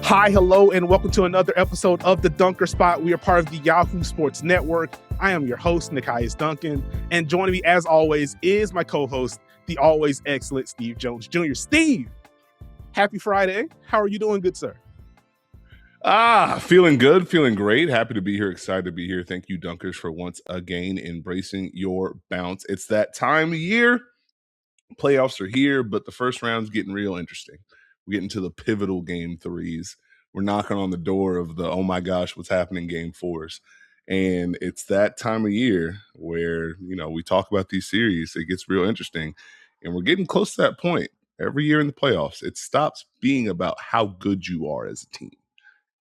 Hi, hello, and welcome to another episode of The Dunker Spot. We are part of the Yahoo Sports Network. I am your host, Nekias Duncan, and joining me, as always, is my co-host, the always excellent Steve Jones Jr. Steve, happy Friday. How are you doing, good sir? Feeling good, feeling great. Happy to be here, excited to be here. Thank you, Dunkers, for once again embracing your bounce. It's that time of year. Playoffs are here, but the first round's getting real interesting. We're getting to the pivotal game threes. We're knocking on the door of the, oh my gosh, what's happening game fours. And it's that time of year where, we talk about these series. It gets real interesting. And we're getting close to that point. Every year in the playoffs, it stops being about how good you are as a team.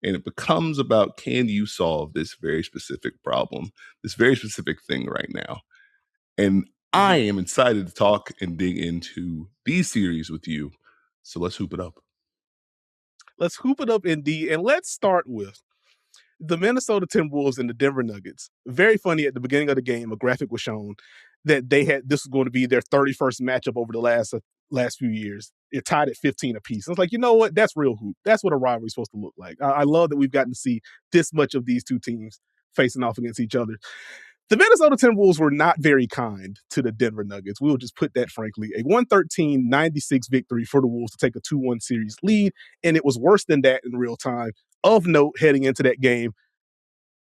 And it becomes about, can you solve this very specific problem, this very specific thing right now? And I am excited to talk and dig into these series with you. So let's hoop it up. Let's hoop it up indeed. And let's start with the Minnesota Timberwolves and the Denver Nuggets. Very funny, at the beginning of the game, a graphic was shown that this was going to be their 31st matchup over the last few years. They're tied at 15 apiece. I was like, you know what? That's real hoop. That's what a rivalry is supposed to look like. I love that we've gotten to see this much of these two teams facing off against each other. The Minnesota Timberwolves were not very kind to the Denver Nuggets. We'll just put that frankly. A 113-96 victory for the Wolves to take a 2-1 series lead, and it was worse than that in real time. Of note, heading into that game,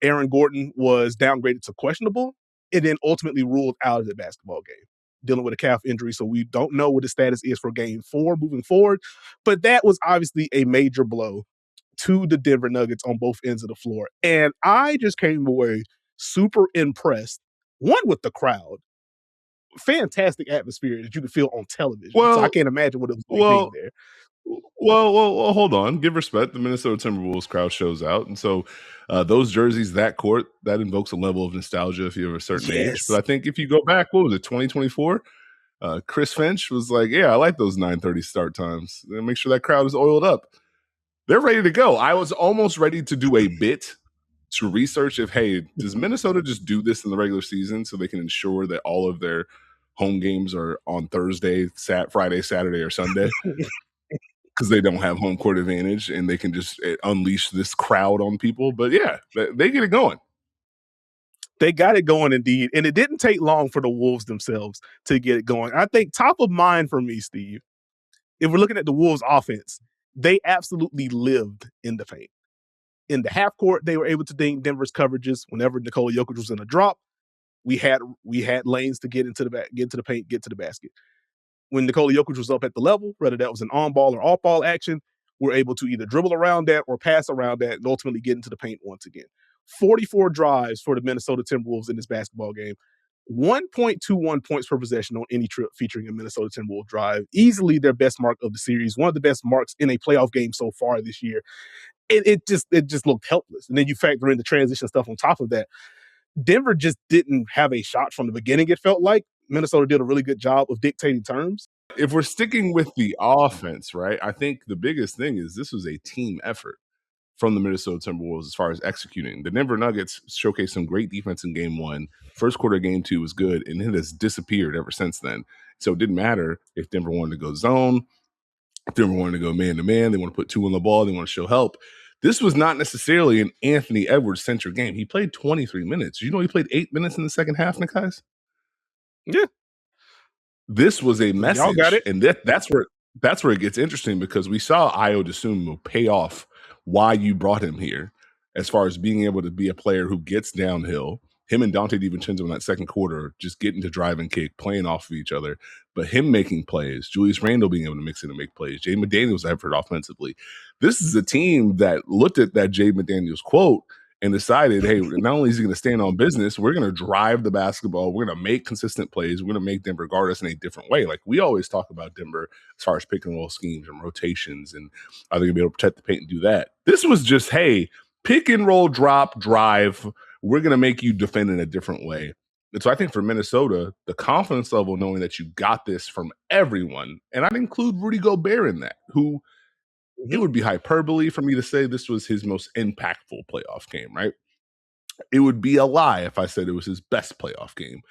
Aaron Gordon was downgraded to questionable and then ultimately ruled out of the basketball game, dealing with a calf injury. So we don't know what the status is for game 4 moving forward. But that was obviously a major blow to the Denver Nuggets on both ends of the floor. And I just came away super impressed, one, with the crowd. Fantastic atmosphere that you could feel on television. So I can't imagine what it was like being there. Well, hold on. Give respect. The Minnesota Timberwolves crowd shows out. And so those jerseys, that court, that invokes a level of nostalgia if you have a certain age. But I think if you go back, what was it, 2024? Chris Finch was like, yeah, I like those 9:30 start times. Make sure that crowd is oiled up. They're ready to go. I was almost ready to do a bit to research if, hey, does Minnesota just do this in the regular season so they can ensure that all of their home games are on Thursday, Friday, Saturday, or Sunday? Because they don't have home court advantage and they can just unleash this crowd on people. But yeah, they get it going. They got it going indeed. And it didn't take long for the Wolves themselves to get it going. I think top of mind for me, Steve, if we're looking at the Wolves offense, they absolutely lived in the paint. In the half court, they were able to ding Denver's coverages. Whenever Nikola Jokic was in a drop, we had lanes to get into the paint, get to the basket. When Nikola Jokic was up at the level, whether that was an on-ball or off-ball action, we're able to either dribble around that or pass around that and ultimately get into the paint once again. 44 drives for the Minnesota Timberwolves in this basketball game. 1.21 points per possession on any trip featuring a Minnesota Timberwolves drive. Easily their best mark of the series. One of the best marks in a playoff game so far this year. It just looked helpless. And then you factor in the transition stuff on top of that. Denver just didn't have a shot from the beginning, it felt like. Minnesota did a really good job of dictating terms. If we're sticking with the offense, right, I think the biggest thing is this was a team effort from the Minnesota Timberwolves as far as executing. The Denver Nuggets showcased some great defense in game 1. First quarter of game 2 was good, and it has disappeared ever since then. So it didn't matter if Denver wanted to go zone, if Denver wanted to go man-to-man, they want to put 2 on the ball, they want to show help. This was not necessarily an Anthony Edwards-centric game. He played 23 minutes. You know he played 8 minutes in the second half, Nekias? Yeah. This was a message. Y'all got it. And that's where it gets interesting, because we saw Ayo Dosunmu pay off why you brought him here as far as being able to be a player who gets downhill. Him and Dante DiVincenzo in that second quarter just getting to drive and kick, playing off of each other, but him making plays, Julius Randle being able to mix in and make plays, Jay McDaniels' effort offensively. This is a team that looked at that Jay McDaniels quote and decided, hey, not only is he going to stand on business, we're going to drive the basketball. We're going to make consistent plays. We're going to make Denver guard us in a different way. Like we always talk about Denver as far as pick and roll schemes and rotations, and are they going to be able to protect the paint and do that? This was just, hey, pick and roll, drop, drive. We're going to make you defend in a different way. And so I think for Minnesota, the confidence level knowing that you got this from everyone, and I'd include Rudy Gobert in that, who it would be hyperbole for me to say this was his most impactful playoff game, right? It would be a lie if I said it was his best playoff game.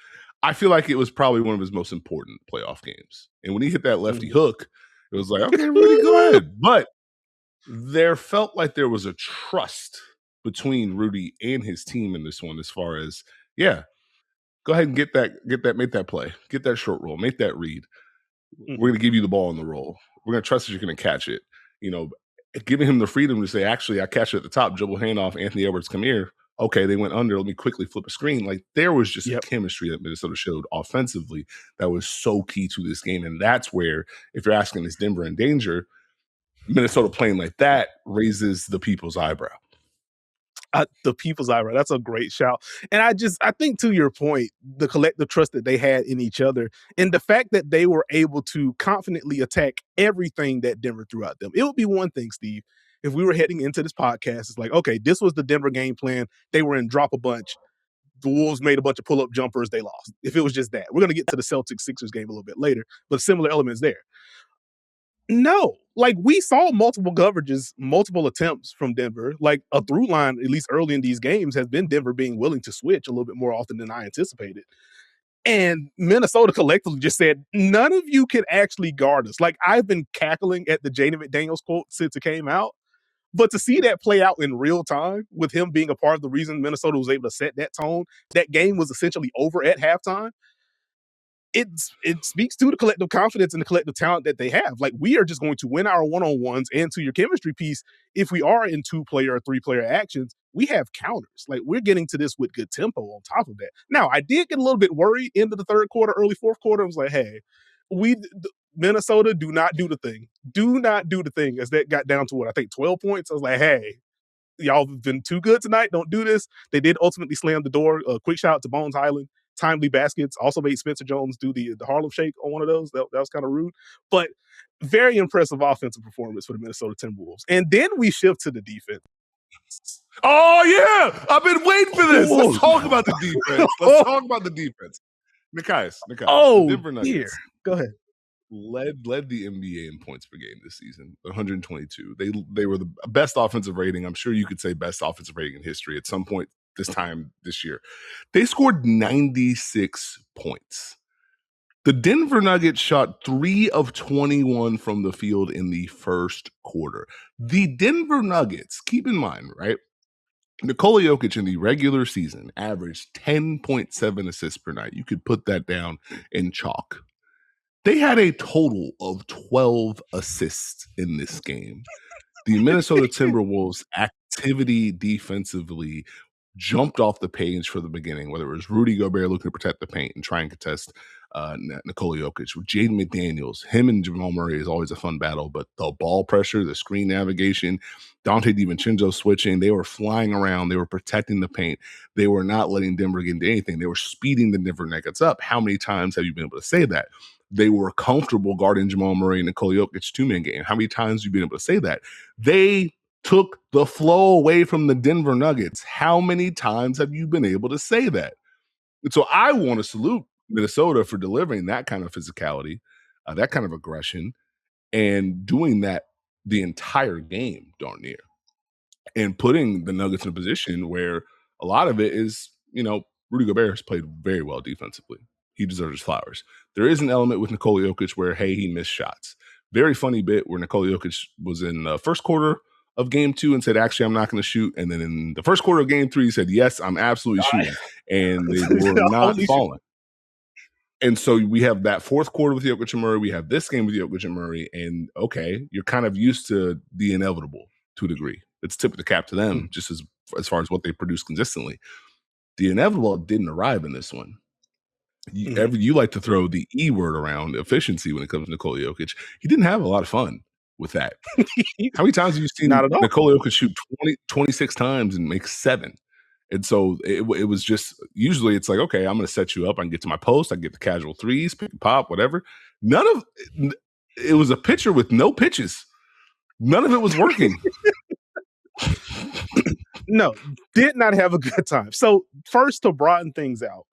I feel like it was probably one of his most important playoff games. And when he hit that lefty hook, it was like, okay, Rudy, go ahead. But there felt like there was a trust between Rudy and his team in this one, as far as, yeah, go ahead and make that play, get that short roll, make that read. We're going to give you the ball in the roll. We're going to trust that you're going to catch it. Giving him the freedom to say, actually, I catch it at the top, dribble handoff, Anthony Edwards, come here. Okay, they went under. Let me quickly flip a screen. Like, there was just a chemistry that Minnesota showed offensively that was so key to this game. And that's where, if you're asking, is Denver in danger? Minnesota playing like that raises the people's eyebrow. The people's eyebrow. That's a great shout. And I think, to your point, the collective trust that they had in each other and the fact that they were able to confidently attack everything that Denver threw at them. It would be one thing, Steve, if we were heading into this podcast, it's like, okay, this was the Denver game plan. They were in drop a bunch. The Wolves made a bunch of pull-up jumpers. They lost. If it was just that. We're going to get to the Celtics-Sixers game a little bit later, but similar elements there. No, like we saw multiple coverages, multiple attempts from Denver. Like a through line, at least early in these games, has been Denver being willing to switch a little bit more often than I anticipated. And Minnesota collectively just said, none of you can actually guard us. Like, I've been cackling at the Jaden McDaniels quote since it came out. But to see that play out in real time, with him being a part of the reason Minnesota was able to set that tone, that game was essentially over at halftime. It speaks to the collective confidence and the collective talent that they have. Like, we are just going to win our one-on-ones, and to your chemistry piece, if we are in 2-player or 3-player actions, we have counters. Like, we're getting to this with good tempo on top of that. Now, I did get a little bit worried into the third quarter, early fourth quarter. I was like, hey, Minnesota, do not do the thing. Do not do the thing, as that got down to, I think 12 points. I was like, hey, y'all have been too good tonight. Don't do this. They did ultimately slam the door. Quick shout out to Bones Highland. Timely baskets. Also made Spencer Jones do the Harlem Shake on one of those. That was kind of rude. But very impressive offensive performance for the Minnesota Timberwolves. And then we shift to the defense. Oh, yeah. I've been waiting for this. Let's talk about the defense. Let's talk about the defense. Nekias. Oh, the Denver Nuggets. Dear. Go ahead. Led the NBA in points per game this season, 122. They were the best offensive rating. I'm sure you could say best offensive rating in history at some point this year. They scored 96 points. The Denver Nuggets shot 3 of 21 from the field in the first quarter. The Denver Nuggets, keep in mind, right? Nikola Jokic in the regular season averaged 10.7 assists per night. You could put that down in chalk. They had a total of 12 assists in this game. The Minnesota Timberwolves' activity defensively jumped off the page for the beginning, whether it was Rudy Gobert looking to protect the paint and try and contest Nikola Jokic. With Jaden McDaniels, him and Jamal Murray is always a fun battle, but the ball pressure, the screen navigation, Dante DiVincenzo switching, they were flying around. They were protecting the paint. They were not letting Denver get into anything. They were speeding the Denver Nuggets up. How many times have you been able to say that? They were comfortable guarding Jamal Murray and Nikola Jokic two-man game. How many times have you been able to say that? They took the flow away from the Denver Nuggets. How many times have you been able to say that? And so I want to salute Minnesota for delivering that kind of physicality, that kind of aggression, and doing that the entire game, darn near, and putting the Nuggets in a position where a lot of it is, Rudy Gobert has played very well defensively. He deserves his flowers. There is an element with Nikola Jokic where, hey, he missed shots. Very funny bit where Nikola Jokic was in the first quarter of game 2 and said, actually, I'm not going to shoot. And then in the first quarter of game 3, he said, yes, I'm absolutely shooting. And they were not falling. And so we have that fourth quarter with Jokic and Murray. We have this game with Jokic and Murray. And, okay, you're kind of used to the inevitable to a degree. It's tip of the cap to them, just as far as what they produce consistently. The inevitable didn't arrive in this one. You like to throw the E word around, efficiency, when it comes to Nikola Jokic. He didn't have a lot of fun with that. How many times have you seen Nikola Jokic shoot 26 times and make 7? And so it was just, usually it's like, okay, I'm going to set you up. I can get to my post. I can get the casual threes, pick and pop, whatever. It was a pitcher with no pitches. None of it was working. No, did not have a good time. So first, to broaden things out,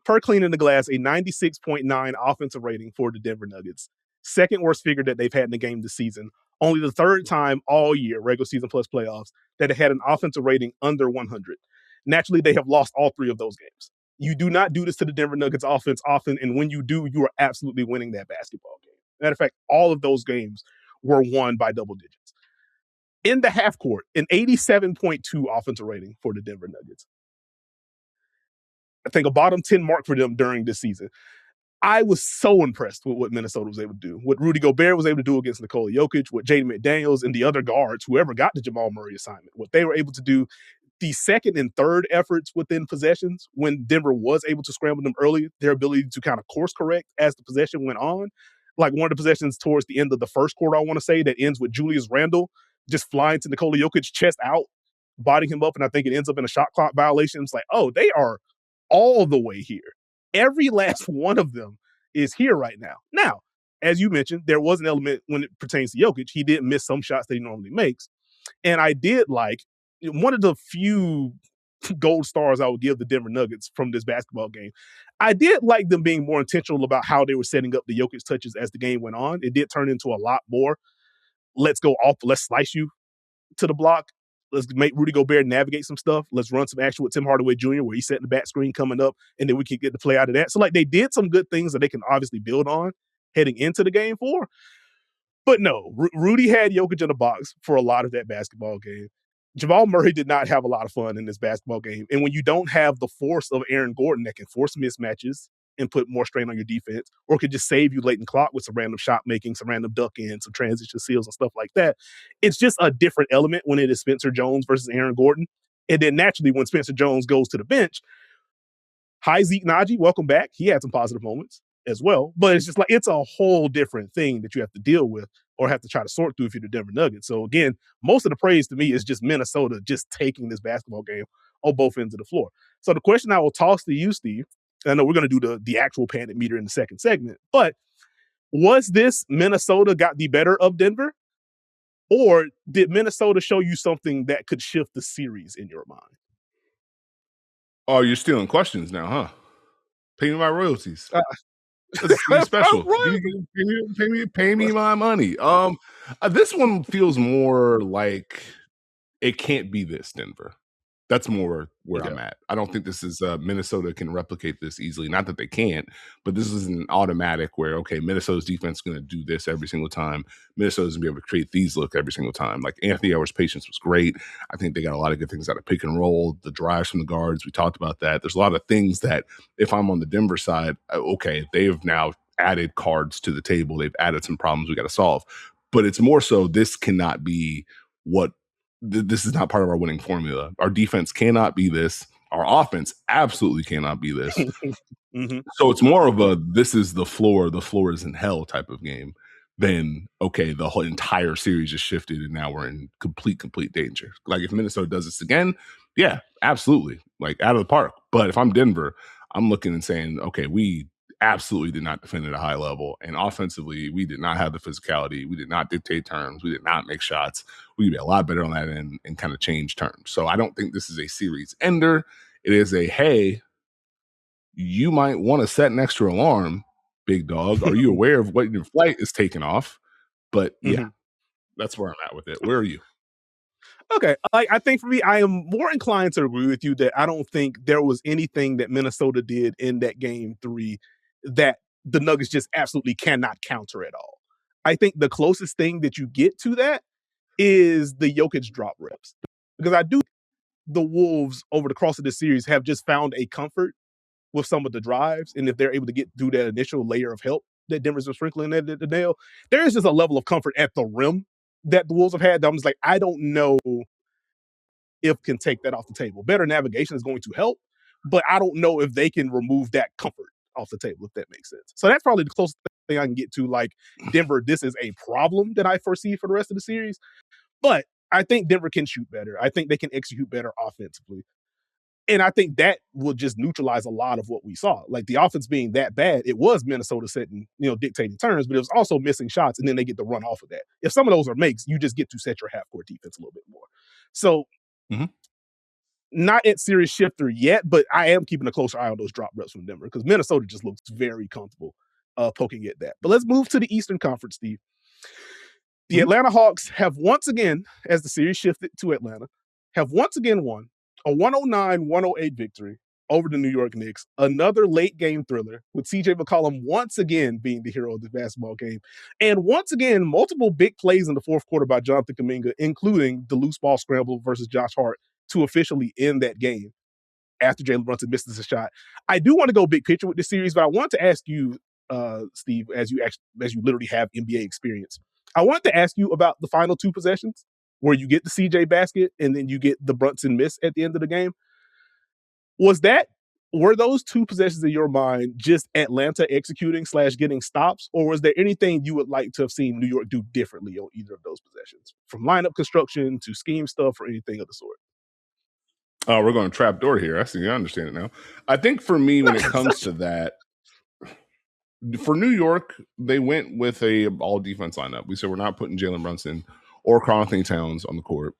per Cleaning the Glass, a 96.9 offensive rating for the Denver Nuggets. Second worst figure that they've had in the game this season. Only the third time all year, regular season plus playoffs, that it had an offensive rating under 100. Naturally, they have lost all 3 of those games. You do not do this to the Denver Nuggets offense often, and when you do, you are absolutely winning that basketball game. Matter of fact, all of those games were won by double digits. in the half court, an 87.2 offensive rating for the Denver Nuggets. I think a bottom 10 mark for them during this season. I was so impressed with what Minnesota was able to do, what Rudy Gobert was able to do against Nikola Jokic, what Jaden McDaniels and the other guards, whoever got the Jamal Murray assignment, what they were able to do. The second and third efforts within possessions, when Denver was able to scramble them early, their ability to kind of course correct as the possession went on. Like one of the possessions towards the end of the first quarter, I want to say, that ends with Julius Randle just flying to Nikola Jokic, chest out, bodying him up, and I think it ends up in a shot clock violation. It's like, oh, they are all the way here. Every last one of them is here right now. Now, as you mentioned, there was an element when it pertains to Jokic. He did miss some shots that he normally makes. And I did like one of the few gold stars I would give the Denver Nuggets from this basketball game. I did like them being more intentional about how they were setting up the Jokic touches as the game went on. It did turn into a lot more. Let's go off. Let's slice you to the block. Let's make Rudy Gobert navigate some stuff. Let's run some action with Tim Hardaway Jr. where he's setting the back screen coming up, and then we can get the play out of that. So, like, they did some good things that they can obviously build on heading into the game 4. But no, Rudy had Jokic in the box for a lot of that basketball game. Jamal Murray did not have a lot of fun in this basketball game. And when you don't have the force of Aaron Gordon that can force mismatches and put more strain on your defense, or could just save you late in clock with some random shot making, some random duck ins, some transition seals and stuff like that, it's just a different element when it is Spencer Jones versus Aaron Gordon. And then naturally, when Spencer Jones goes to the bench, hi, Zeke Naji, welcome back. He had some positive moments as well. But it's just like, it's a whole different thing that you have to deal with or have to try to sort through if you're the Denver Nuggets. So again, most of the praise to me is just Minnesota just taking this basketball game on both ends of the floor. So the question I will toss to you, Steve, and I know we're going to do the actual panic meter in the second segment, but was this Minnesota got the better of Denver? Or did Minnesota show you something that could shift the series in your mind? Oh, you're stealing questions now, huh? Pay me my royalties. Be special. Pay me my money. This one feels more like it can't be this, Denver. That's more where I'm at. I don't think this is Minnesota can replicate this easily. Not that they can't, but this is an automatic where, okay, Minnesota's defense is going to do this every single time. Minnesota's going to be able to create these looks every single time. Like Anthony Edwards' patience was great. I think they got a lot of good things out of pick and roll, the drives from the guards. We talked about that. There's a lot of things that if I'm on the Denver side, okay, they've now added cards to the table. They've added some problems we got to solve. But it's more so this cannot be what this is not part of our winning formula. Our defense cannot be this. Our offense absolutely cannot be this. Mm-hmm. So it's more of a this is the floor is in hell type of game than, okay, the whole entire series just shifted and now we're in complete danger. Like if Minnesota does this again, yeah, absolutely. Like out of the park. But if I'm Denver, I'm looking and saying, okay, we absolutely did not defend at a high level. And offensively, we did not have the physicality. We did not dictate terms. We did not make shots. We could be a lot better on that end and kind of change terms. So I don't think this is a series ender. It is a, hey, you might want to set an extra alarm, big dog. Are you aware of what your flight is taking off? But yeah, that's where I'm at with it. Where are you? Okay, I think for me, I am more inclined to agree with you that I don't think there was anything that Minnesota did in that game 3 that the Nuggets just absolutely cannot counter at all. I think the closest thing that you get to that is the Jokic drop reps. Because I do the Wolves over the course of this series have just found a comfort with some of the drives. And if they're able to get through that initial layer of help that Denver's been sprinkling at the nail, there is just a level of comfort at the rim that the Wolves have had that I'm just like, I don't know if can take that off the table. Better navigation is going to help, but I don't know if they can remove that comfort off the table, if that makes sense. So that's probably the closest thing I can get to, like, Denver, this is a problem that I foresee for the rest of the series. But I think Denver can shoot better. I think they can execute better offensively. And I think that will just neutralize a lot of what we saw. Like the offense being that bad, it was Minnesota setting, dictating terms, but it was also missing shots, and then they get to run off of that. If some of those are makes, you just get to set your half-court defense a little bit more. So not at series shifter yet, but I am keeping a closer eye on those drop reps from Denver because Minnesota just looks very comfortable poking at that. But let's move to the Eastern Conference, Steve. The Atlanta Hawks have once again, as the series shifted to Atlanta, have once again won a 109-108 victory over the New York Knicks. Another late game thriller with CJ McCollum once again being the hero of the basketball game. And once again, multiple big plays in the fourth quarter by Jonathan Kuminga, including the loose ball scramble versus Josh Hart to officially end that game after Jalen Brunson misses a shot. I do want to go big picture with this series, but I want to ask you, Steve, as you literally have NBA experience, I want to ask you about the final two possessions where you get the CJ basket and then you get the Brunson miss at the end of the game. Were those two possessions in your mind just Atlanta executing / getting stops, or was there anything you would like to have seen New York do differently on either of those possessions, from lineup construction to scheme stuff or anything of the sort? Oh, we're going trapdoor here. I see. I understand it now. I think for me, when it comes to that, for New York, they went with a all defense lineup. We said we're not putting Jalen Brunson or Karl-Anthony Towns on the court.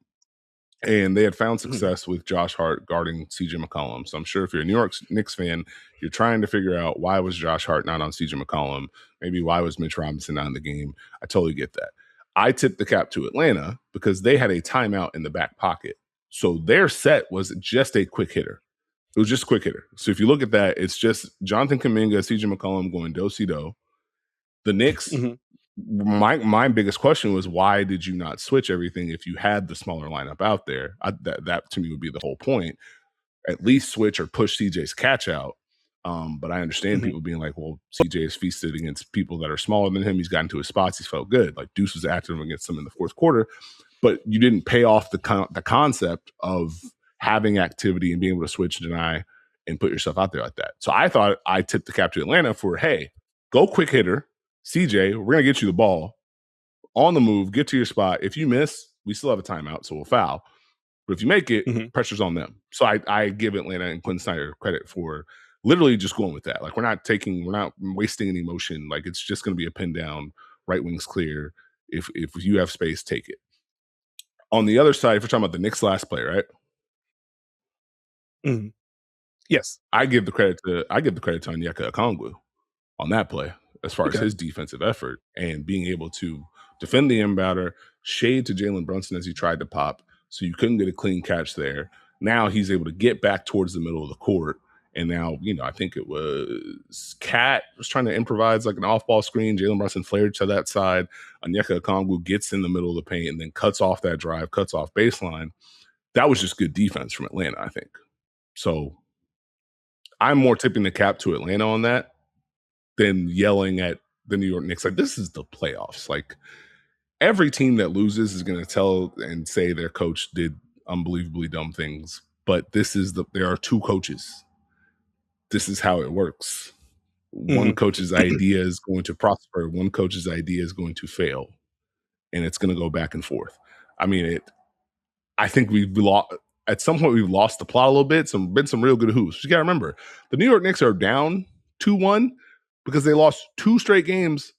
And they had found success with Josh Hart guarding CJ McCollum. So I'm sure if you're a New York Knicks fan, you're trying to figure out why was Josh Hart not on CJ McCollum? Maybe why was Mitch Robinson not in the game? I totally get that. I tipped the cap to Atlanta because they had a timeout in the back pocket. So their set was just a quick hitter. It was just a quick hitter. So if you look at that, it's just Jonathan Kuminga, CJ McCollum going do-si-do. The Knicks, my biggest question was, why did you not switch everything if you had the smaller lineup out there? That to me would be the whole point. At least switch or push CJ's catch out. But I understand people being like, well, CJ has feasted against people that are smaller than him. He's gotten to his spots. He's felt good. Like Deuce was active against him in the fourth quarter. But you didn't pay off the concept of having activity and being able to switch and deny and put yourself out there like that. So I thought I tipped the cap to Atlanta for, hey, go quick hitter. CJ, we're going to get you the ball on the move, get to your spot. If you miss, we still have a timeout, so we'll foul. But if you make it, pressure's on them. So I give Atlanta and Quinn Snyder credit for literally just going with that. Like we're not wasting any motion. Like it's just going to be a pin down, right wing's clear. If you have space, take it. On the other side, if we're talking about the Knicks' last play, right? Yes. I give the credit to Onyeka Okongwu on that play as far as his defensive effort and being able to defend the inbounder, shade to Jalen Brunson as he tried to pop, so you couldn't get a clean catch there. Now he's able to get back towards the middle of the court. And now, I think it was Cat was trying to improvise like an off-ball screen. Jalen Brunson flared to that side. Onyeka Okongwu gets in the middle of the paint and then cuts off that drive, cuts off baseline. That was just good defense from Atlanta, I think. So I'm more tipping the cap to Atlanta on that than yelling at the New York Knicks. Like, this is the playoffs. Like, every team that loses is going to tell and say their coach did unbelievably dumb things. But there are two coaches. This is how it works. One coach's idea is going to prosper. One coach's idea is going to fail. And it's going to go back and forth. I mean, I think at some point we've lost the plot a little bit. Been some real good hoops. You got to remember, the New York Knicks are down 2-1 because they lost 2 straight games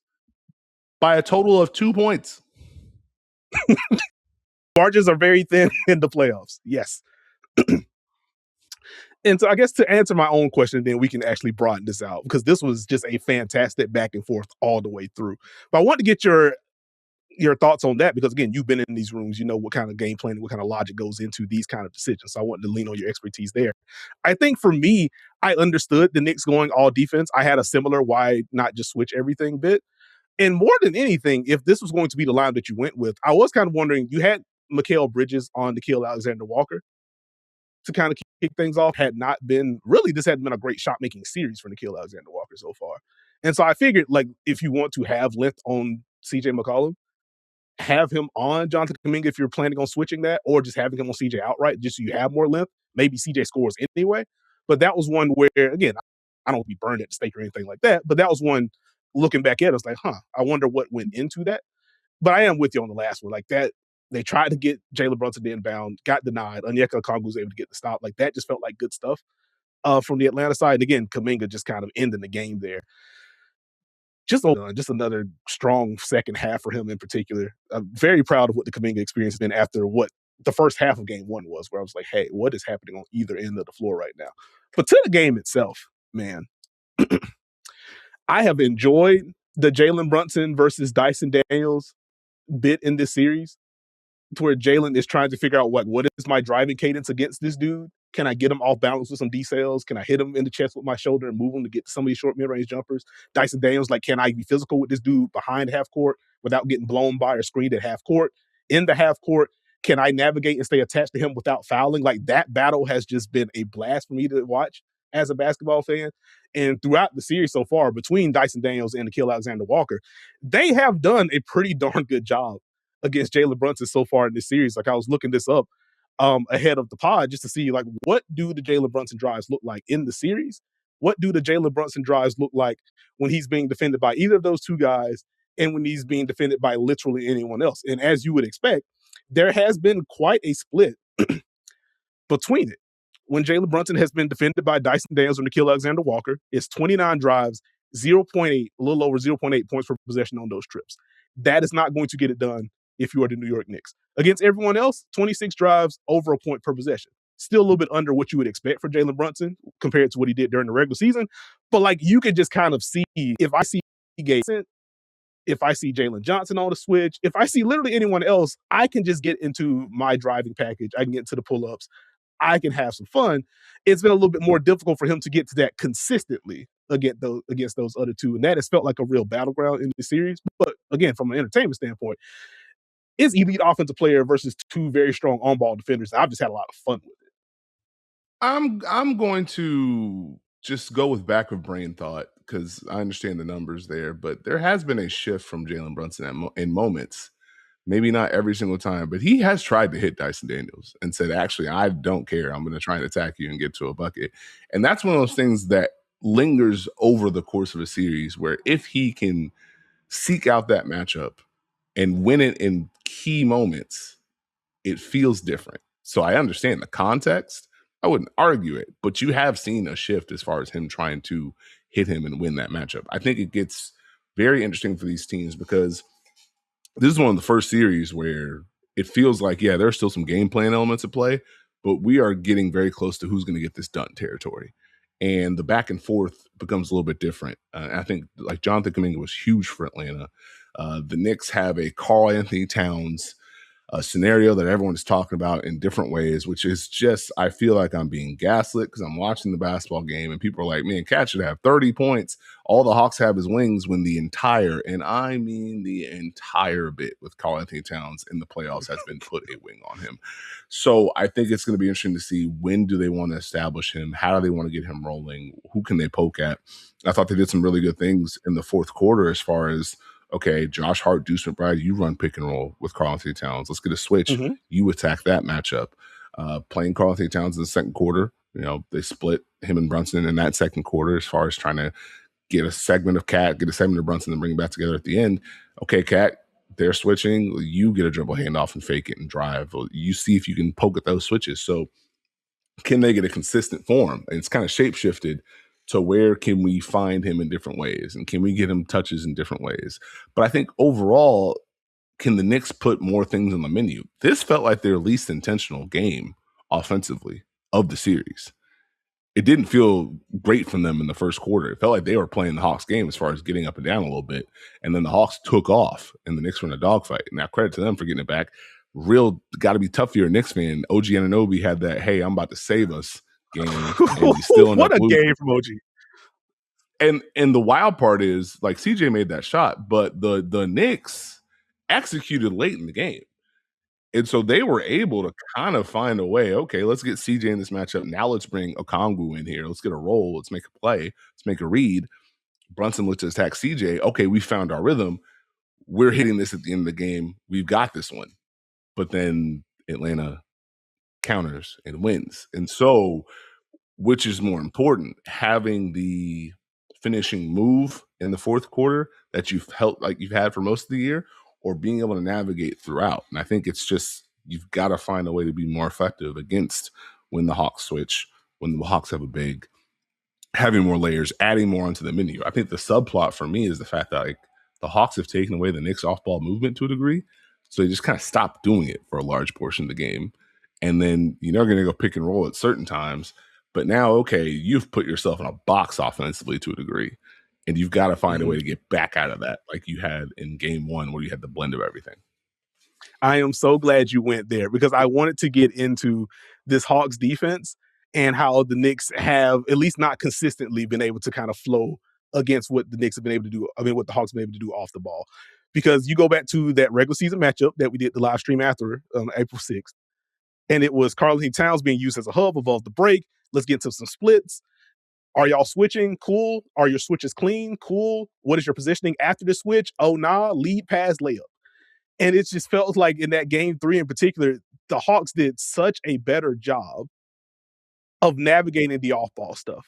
by a total of 2 points. Margins are very thin in the playoffs. Yes. And so I guess to answer my own question, then we can actually broaden this out, because this was just a fantastic back and forth all the way through. But I want to get your thoughts on that, because again, you've been in these rooms, you know what kind of game planning, what kind of logic goes into these kind of decisions. So I wanted to lean on your expertise there. I think for me, I understood the Knicks going all defense. I had a similar why not just switch everything bit. And more than anything, if this was going to be the line that you went with, I was kind of wondering, you had Mikal Bridges on Nickeil Alexander-Walker to kind of kick things off. This hadn't been a great shot-making series for Nickeil Alexander-Walker so far. And so I figured, like, if you want to have length on CJ McCollum, have him on Jonathan Kuminga if you're planning on switching that, or just having him on CJ outright, just so you have more length. Maybe CJ scores anyway. But that was one where, again, I don't be burned at the stake or anything like that, but that was one, looking back at it, I was like, I wonder what went into that. But I am with you on the last one. Like that, they tried to get Jalen Brunson to inbound, got denied. Onyeka Okongwu was able to get the stop. Like that just felt like good stuff from the Atlanta side. And again, Kuminga just kind of ending the game there. Just another strong second half for him in particular. I'm very proud of what the Kuminga experience has been after what the first half of game one was, where I was like, hey, what is happening on either end of the floor right now? But to the game itself, man, I have enjoyed the Jalen Brunson versus Dyson Daniels bit in this series, to where Jalen is trying to figure out what is my driving cadence against this dude. Can I get him off balance with some decels? Can I hit him in the chest with my shoulder and move him to get to some of these short mid-range jumpers? Dyson Daniels, like, can I be physical with this dude behind half court without getting blown by or screened at half court? In the half court, can I navigate and stay attached to him without fouling? Like, that battle has just been a blast for me to watch as a basketball fan. And throughout the series so far, between Dyson Daniels and Nickeil Alexander-Walker, they have done a pretty darn good job against Jalen Brunson so far in this series. Like, I was looking this up ahead of the pod just to see, like, what do the Jalen Brunson drives look like in the series? What do the Jalen Brunson drives look like when he's being defended by either of those two guys and when he's being defended by literally anyone else? And as you would expect, there has been quite a split between it. When Jalen Brunson has been defended by Dyson Daniels or Nickeil Alexander-Walker, it's 29 drives, 0.8, a little over 0.8 points per possession on those trips. That is not going to get it done if you are the New York Knicks. Against everyone else, 26 drives, over a point per possession. Still a little bit under what you would expect for Jalen Brunson compared to what he did during the regular season. But, like, you could just kind of see, if I see Gates, if I see Jalen Johnson on the switch, if I see literally anyone else, I can just get into my driving package. I can get into the pull-ups. I can have some fun. It's been a little bit more difficult for him to get to that consistently against those other two. And that has felt like a real battleground in the series. But again, from an entertainment standpoint, it's elite offensive player versus two very strong on-ball defenders. I've just had a lot of fun with it. I'm going to just go with back of brain thought because I understand the numbers there, but there has been a shift from Jalen Brunson in moments. Maybe not every single time, but he has tried to hit Dyson Daniels and said, actually, I don't care. I'm going to try and attack you and get to a bucket. And that's one of those things that lingers over the course of a series where if he can seek out that matchup and win it in key moments, it feels different. So I understand the context. I wouldn't argue it, but you have seen a shift as far as him trying to hit him and win that matchup. I think it gets very interesting for these teams because this is one of the first series where it feels like, yeah, there's still some game plan elements at play, but we are getting very close to who's going to get this done territory. And the back and forth becomes a little bit different. I think, like, Jonathan Kuminga was huge for Atlanta. The Knicks have a Karl Anthony Towns scenario that everyone is talking about in different ways, which is just, I feel like I'm being gaslit because I'm watching the basketball game and people are like, man, Cat should have 30 points. All the Hawks have is wings when the entire, and I mean the entire bit with Karl Anthony Towns in the playoffs has been put a wing on him. So I think it's going to be interesting to see when do they want to establish him? How do they want to get him rolling? Who can they poke at? I thought they did some really good things in the fourth quarter as far as, okay, Josh Hart, Deuce McBride, you run pick and roll with Karl Anthony Towns. Let's get a switch. Mm-hmm. You attack that matchup. Playing Karl Anthony Towns in the second quarter, they split him and Brunson in that second quarter as far as trying to get a segment of Cat, get a segment of Brunson, and bring it back together at the end. Okay, Cat, they're switching. You get a dribble handoff and fake it and drive. You see if you can poke at those switches. So can they get a consistent form? And it's kind of shape-shifted to where can we find him in different ways? And can we get him touches in different ways? But I think overall, can the Knicks put more things on the menu? This felt like their least intentional game offensively of the series. It didn't feel great from them in the first quarter. It felt like they were playing the Hawks game as far as getting up and down a little bit. And then the Hawks took off and the Knicks were in a dogfight. Now, credit to them for getting it back. Real got to be tough for your Knicks fan. OG Anunoby had that, hey, I'm about to save us game. And we still what a game from OG. And the wild part is, like, CJ made that shot, but the Knicks executed late in the game. And so they were able to kind of find a way, okay, let's get CJ in this matchup. Now let's bring Okongwu in here. Let's get a roll. Let's make a play. Let's make a read. Brunson looks to attack CJ. Okay, we found our rhythm. We're hitting this at the end of the game. We've got this one. But then Atlanta counters and wins. And so, which is more important, having the finishing move in the fourth quarter that you've felt like you've had for most of the year, or being able to navigate throughout? And I think it's just, you've got to find a way to be more effective against when the Hawks switch, when the Hawks have a big, having more layers, adding more onto the menu. I think the subplot for me is the fact that, like, the Hawks have taken away the Knicks off-ball movement to a degree. So they just kind of stopped doing it for a large portion of the game. And then you're going to go pick and roll at certain times. But now, okay, you've put yourself in a box offensively to a degree. And you've got to find a way to get back out of that, like you had in game one, where you had the blend of everything. I am so glad you went there because I wanted to get into this Hawks defense and how the Knicks have at least not consistently been able to kind of flow against what the Knicks have been able to do. I mean, what the Hawks have been able to do off the ball. Because you go back to that regular season matchup that we did the live stream after on April 6th, and it was Karl-Anthony Towns being used as a hub above the break. Let's get into some splits. Are y'all switching? Cool. Are your switches clean? Cool. What is your positioning after the switch? Oh, nah, lead pass layup. And it just felt like in that game 3 in particular, the Hawks did such a better job of navigating the off-ball stuff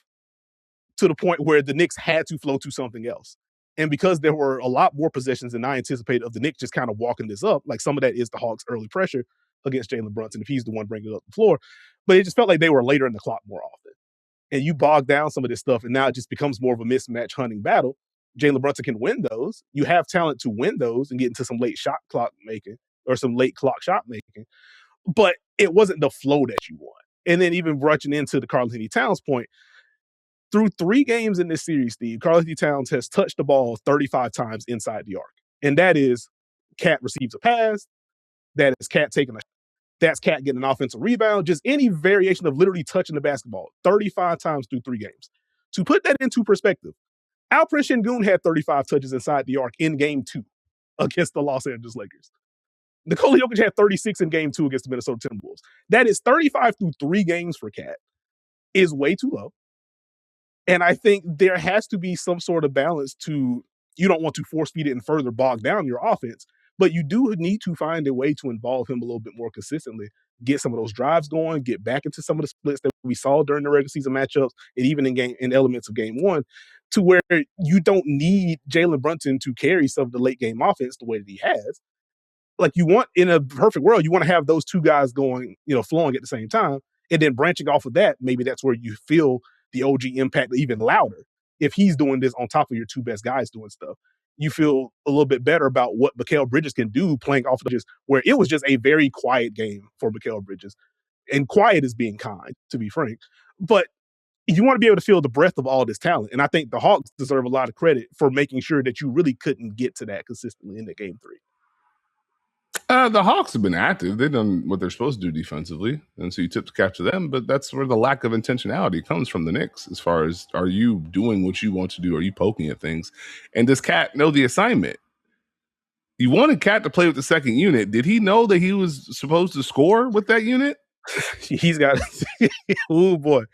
to the point where the Knicks had to flow to something else. And because there were a lot more possessions than I anticipated of the Knicks just kind of walking this up, like some of that is the Hawks' early pressure against Jalen Brunson if he's the one bringing it up the floor. But it just felt like they were later in the clock more often. And you bog down some of this stuff, and now it just becomes more of a mismatch hunting battle. Jalen Brunson can win those. You have talent to win those and get into some late shot clock making or some late clock shot making. But it wasn't the flow that you want. And then even rushing into the Karl-Anthony Towns point, through 3 games in this series, Steve, Karl-Anthony Towns has touched the ball 35 times inside the arc. And that is Cat receives a pass, that is Cat taking a that's Cat getting an offensive rebound, just any variation of literally touching the basketball 35 times through 3 games. To put that into perspective, Alperen Şengün had 35 touches inside the arc in game 2 against the Los Angeles Lakers. Nikola Jokic had 36 in game 2 against the Minnesota Timberwolves. That is 35 through 3 games for Cat is way too low. And I think there has to be some sort of balance to, you don't want to force feed it and further bog down your offense, but you do need to find a way to involve him a little bit more consistently, get some of those drives going, get back into some of the splits that we saw during the regular season matchups and even in elements of game 1, to where you don't need Jalen Brunson to carry some of the late game offense the way that he has. Like, you want, in a perfect world, you want to have those 2 guys going, flowing at the same time. And then branching off of that, maybe that's where you feel the OG impact even louder. If he's doing this on top of your 2 best guys doing stuff, you feel a little bit better about what Mikal Bridges can do playing off of just where it was just a very quiet game for Mikal Bridges. And quiet is being kind, to be frank. But you want to be able to feel the breadth of all this talent. And I think the Hawks deserve a lot of credit for making sure that you really couldn't get to that consistently in the game 3. The Hawks have been active. They've done what they're supposed to do defensively. And so you tip the cap to them, but that's where the lack of intentionality comes from the Knicks, as far as, are you doing what you want to do? Are you poking at things? And does Cat know the assignment? You wanted Cat to play with the second unit. Did he know that he was supposed to score with that unit? He's got, oh boy.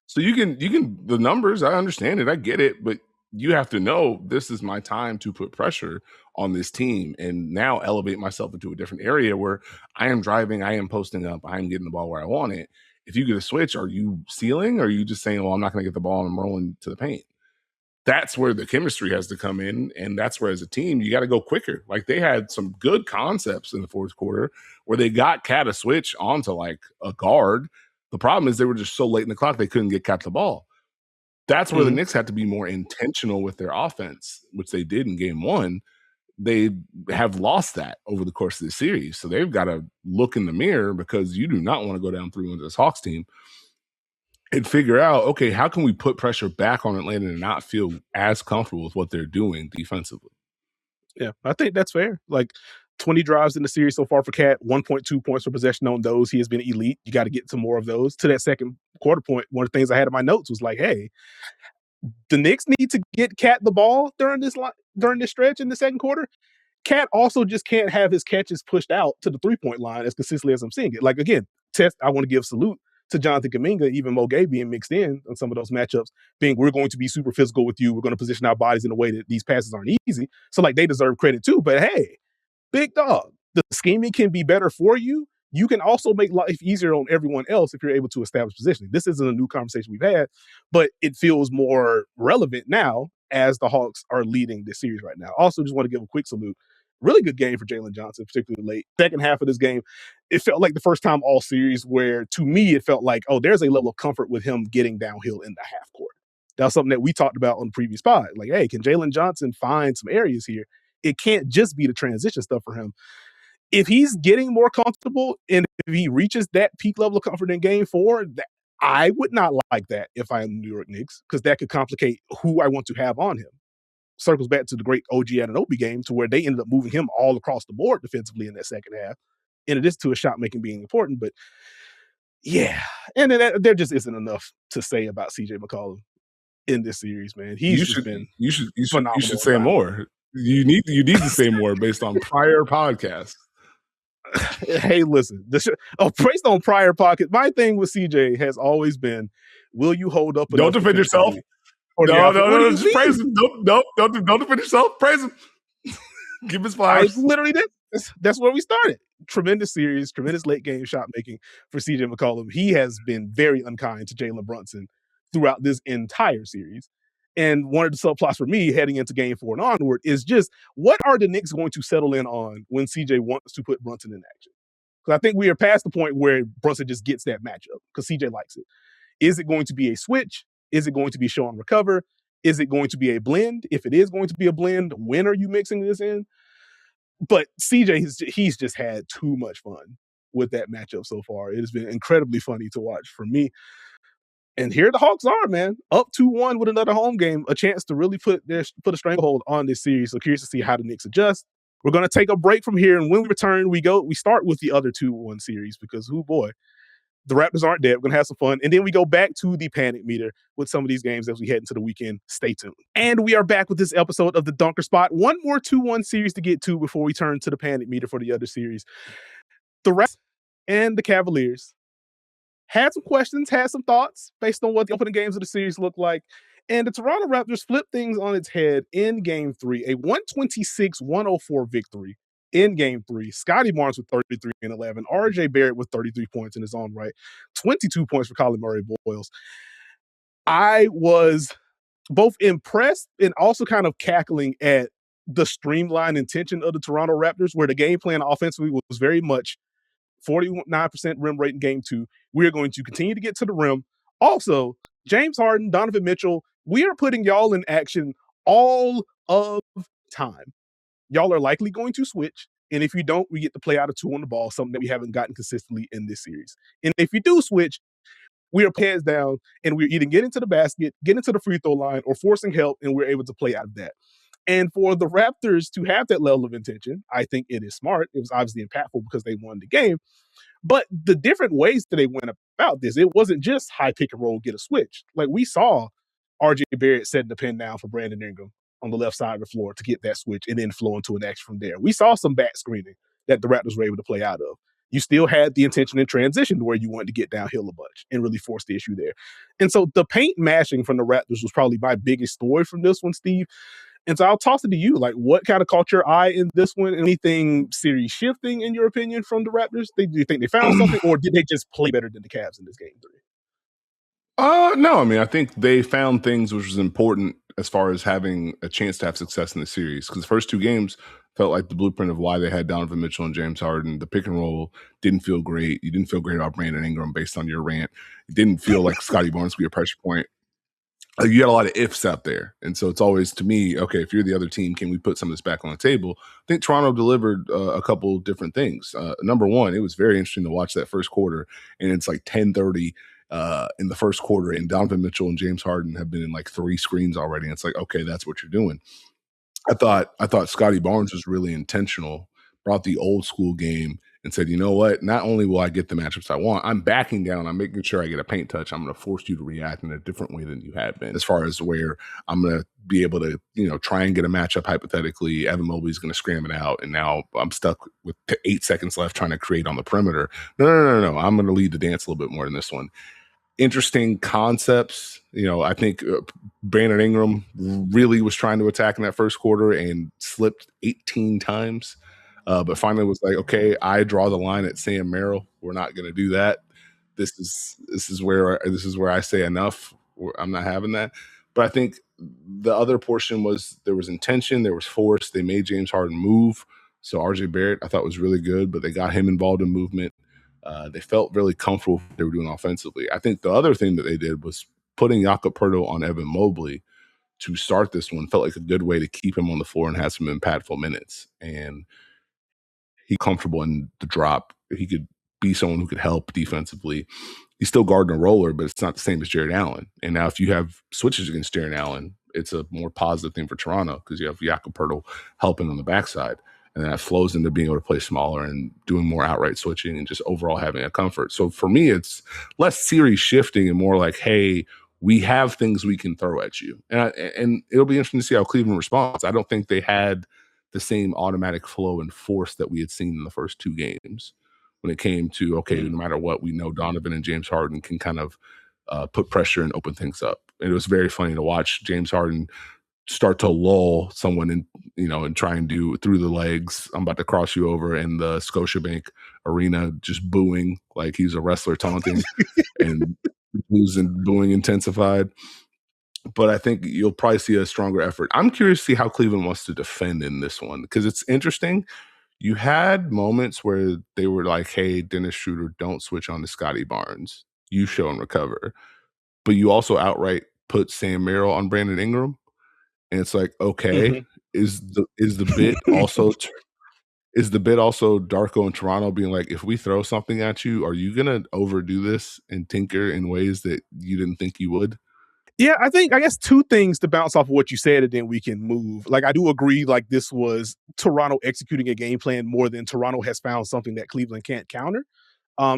So you can, the numbers, I understand it, I get it, but you have to know, this is my time to put pressure on this team and now elevate myself into a different area where I am driving, I am posting up, I am getting the ball where I want it. If you get a switch, are you sealing? Or are you just saying, well, I'm not going to get the ball and I'm rolling to the paint? That's where the chemistry has to come in. And that's where, as a team, you got to go quicker. Like, they had some good concepts in the 4th quarter where they got Cat a switch onto like a guard. The problem is they were just so late in the clock, they couldn't get Cat the ball. That's where the Knicks had to be more intentional with their offense, which they did in game 1. They have lost that over the course of the series. So they've got to look in the mirror, because you do not want to go down 3-1 to this Hawks team, and figure out, okay, how can we put pressure back on Atlanta and not feel as comfortable with what they're doing defensively? Yeah, I think that's fair. Like, 20 drives in the series so far for Cat, 1.2 points per possession on those. He has been elite. You got to get some more of those. To that second quarter point, one of the things I had in my notes was like, hey, the Knicks need to get Cat the ball during this stretch in the second quarter. Cat also just can't have his catches pushed out to the 3-point line as consistently as I'm seeing it. Like, again, I want to give salute to Jonathan Kuminga, even Mo Gay being mixed in on some of those matchups, being, we're going to be super physical with you. We're going to position our bodies in a way that these passes aren't easy. So, like, they deserve credit too. But hey, big dog, the scheming can be better for you. You can also make life easier on everyone else if you're able to establish positioning. This isn't a new conversation we've had, but it feels more relevant now as the Hawks are leading this series right now. Also, just want to give a quick salute. Really good game for Jalen Johnson, particularly late. Second half of this game, it felt like the first time all series where, to me, it felt like, oh, there's a level of comfort with him getting downhill in the half court. That was something that we talked about on the previous pod. Like, hey, can Jalen Johnson find some areas here? It can't just be the transition stuff for him. If he's getting more comfortable and if he reaches that peak level of comfort in game 4, I would not like that if I am the New York Knicks, because that could complicate who I want to have on him. Circles back to the great OG Anunoby game, to where they ended up moving him all across the board defensively in that second half, in addition to his shot making being important. But Yeah, and then there just isn't enough to say about CJ McCollum in this series, man. He's just been You should phenomenal say inside. more. You need to say more based on prior podcasts. Hey, listen, based on prior pocket, my thing with CJ has always been, will you hold up? Don't defend yourself. No, Just praise him. Don't defend yourself. Praise him. Give his flowers. I literally did. That's where we started. Tremendous series, tremendous late game shot making for CJ McCollum. He has been very unkind to Jalen Brunson throughout this entire series. And one of the subplots for me heading into game 4 and onward is just, what are the Knicks going to settle in on when CJ wants to put Brunson in action? Because I think we are past the point where Brunson just gets that matchup because CJ likes it. Is it going to be a switch? Is it going to be show and recover? Is it going to be a blend? If it is going to be a blend, when are you mixing this in? But CJ, he's just had too much fun with that matchup so far. It has been incredibly funny to watch for me. And here the Hawks are, man, up 2-1 with another home game, a chance to really put a stranglehold on this series. So curious to see how the Knicks adjust. We're going to take a break from here, and when we return, we start with the other 2-1 series because, oh boy, the Raptors aren't dead. We're going to have some fun. And then we go back to the panic meter with some of these games as we head into the weekend. Stay tuned. And we are back with this episode of the Dunker Spot. One more 2-1 series to get to before we turn to the panic meter for the other series. The Raptors and the Cavaliers had some questions, had some thoughts based on what the opening games of the series look like. And the Toronto Raptors flipped things on its head in Game 3, a 126-104 victory in Game 3. Scotty Barnes with 33 and 11. RJ Barrett with 33 points in his own right. 22 points for Colin Murray-Boyles. I was both impressed and also kind of cackling at the streamlined intention of the Toronto Raptors, where the game plan offensively was very much 49% rim rate in Game 2. We are going to continue to get to the rim. Also, James Harden, Donovan Mitchell, we are putting y'all in action all of time. Y'all are likely going to switch. And if you don't, we get to play out of 2 on the ball, something that we haven't gotten consistently in this series. And if you do switch, we are heads down and we're either getting to the basket, getting to the free throw line, or forcing help, and we're able to play out of that. And for the Raptors to have that level of intention, I think it is smart. It was obviously impactful because they won the game. But the different ways that they went about this, it wasn't just high pick and roll, get a switch. Like we saw RJ Barrett setting the pin down for Brandon Ingram on the left side of the floor to get that switch and then flow into an action from there. We saw some back screening that the Raptors were able to play out of. You still had the intention in transition where you wanted to get downhill a bunch and really force the issue there. And so the paint mashing from the Raptors was probably my biggest story from this one, Steve. And so I'll toss it to you. Like, what kind of caught your eye in this one? Anything series shifting, in your opinion, from the Raptors? Do you think they found something, or did they just play better than the Cavs in this Game 3? No, I mean, I think they found things which was important as far as having a chance to have success in the series. Because the first 2 games felt like the blueprint of why they had Donovan Mitchell and James Harden. The pick and roll didn't feel great. You didn't feel great about Brandon Ingram based on your rant. It didn't feel like Scotty Barnes would be a pressure point. You got a lot of ifs out there. And so it's always, to me, okay, if you're the other team, can we put some of this back on the table? I think Toronto delivered a couple different things. Number one, it was very interesting to watch that first quarter, and it's like 10:30 in the first quarter, and Donovan Mitchell and James Harden have been in like 3 screens already. And it's like, okay, that's what you're doing. I thought Scotty Barnes was really intentional, brought the old school game and said, you know what, not only will I get the matchups I want, I'm backing down, I'm making sure I get a paint touch. I'm going to force you to react in a different way than you have been, as far as where I'm going to be able to, try and get a matchup hypothetically. Evan Mobley's going to scram it out, and now I'm stuck with 8 seconds left trying to create on the perimeter. No. I'm going to lead the dance a little bit more in this one. Interesting concepts. I think Brandon Ingram really was trying to attack in that first quarter and slipped 18 times. But finally was like, okay, I draw the line at Sam Merrill. We're not going to do that. This is where I say enough. I'm not having that. But I think the other portion was there was intention, there was force. They made James Harden move. So RJ Barrett, I thought, was really good, but they got him involved in movement. They felt really comfortable with what they were doing offensively. I think the other thing that they did was putting Jakob Poeltl on Evan Mobley to start this one felt like a good way to keep him on the floor and have some impactful minutes. And he's comfortable in the drop. He could be someone who could help defensively. He's still guarding a roller, but it's not the same as Jared Allen. And now if you have switches against Jared Allen, it's a more positive thing for Toronto because you have Jakob Poeltl helping on the backside. And that flows into being able to play smaller and doing more outright switching and just overall having a comfort. So for me, it's less series shifting and more like, hey, we have things we can throw at you. And it'll be interesting to see how Cleveland responds. I don't think they had the same automatic flow and force that we had seen in the first two games when it came to, okay, no matter what, we know Donovan and James Harden can kind of put pressure and open things up. And it was very funny to watch James Harden start to lull someone in, and try and do through the legs, I'm about to cross you over, in the Scotiabank arena, just booing like he's a wrestler, taunting and losing, booing intensified. But I think you'll probably see a stronger effort. I'm curious to see how Cleveland wants to defend in this one, because it's interesting. You had moments where they were like, hey, Dennis Schroeder, don't switch on to Scotty Barnes. You show and recover. But you also outright put Sam Merrill on Brandon Ingram. And it's like, okay, is the bit also is the bit also Darko and Toronto being like, if we throw something at you, are you gonna overdo this and tinker in ways that you didn't think you would? Yeah, I guess two things to bounce off of what you said, and then we can move. Like, I do agree, like, this was Toronto executing a game plan more than Toronto has found something that Cleveland can't counter.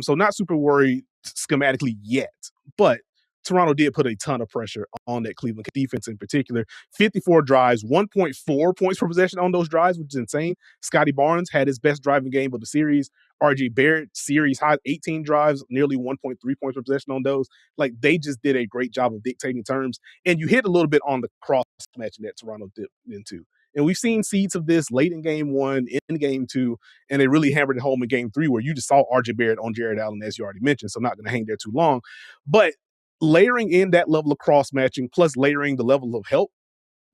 So not super worried schematically yet, but Toronto did put a ton of pressure on that Cleveland defense in particular. 54 drives, 1.4 points per possession on those drives, which is insane. Scotty Barnes had his best driving game of the series. RJ Barrett, series high, 18 drives, nearly 1.3 points per possession on those. Like, they just did a great job of dictating terms. And you hit a little bit on the cross matching that Toronto dipped into. And we've seen seeds of this late in game one, in game two, and they really hammered it home in game three, where you just saw RJ Barrett on Jared Allen, as you already mentioned, so not going to hang there too long. But layering in that level of cross matching, plus layering the level of help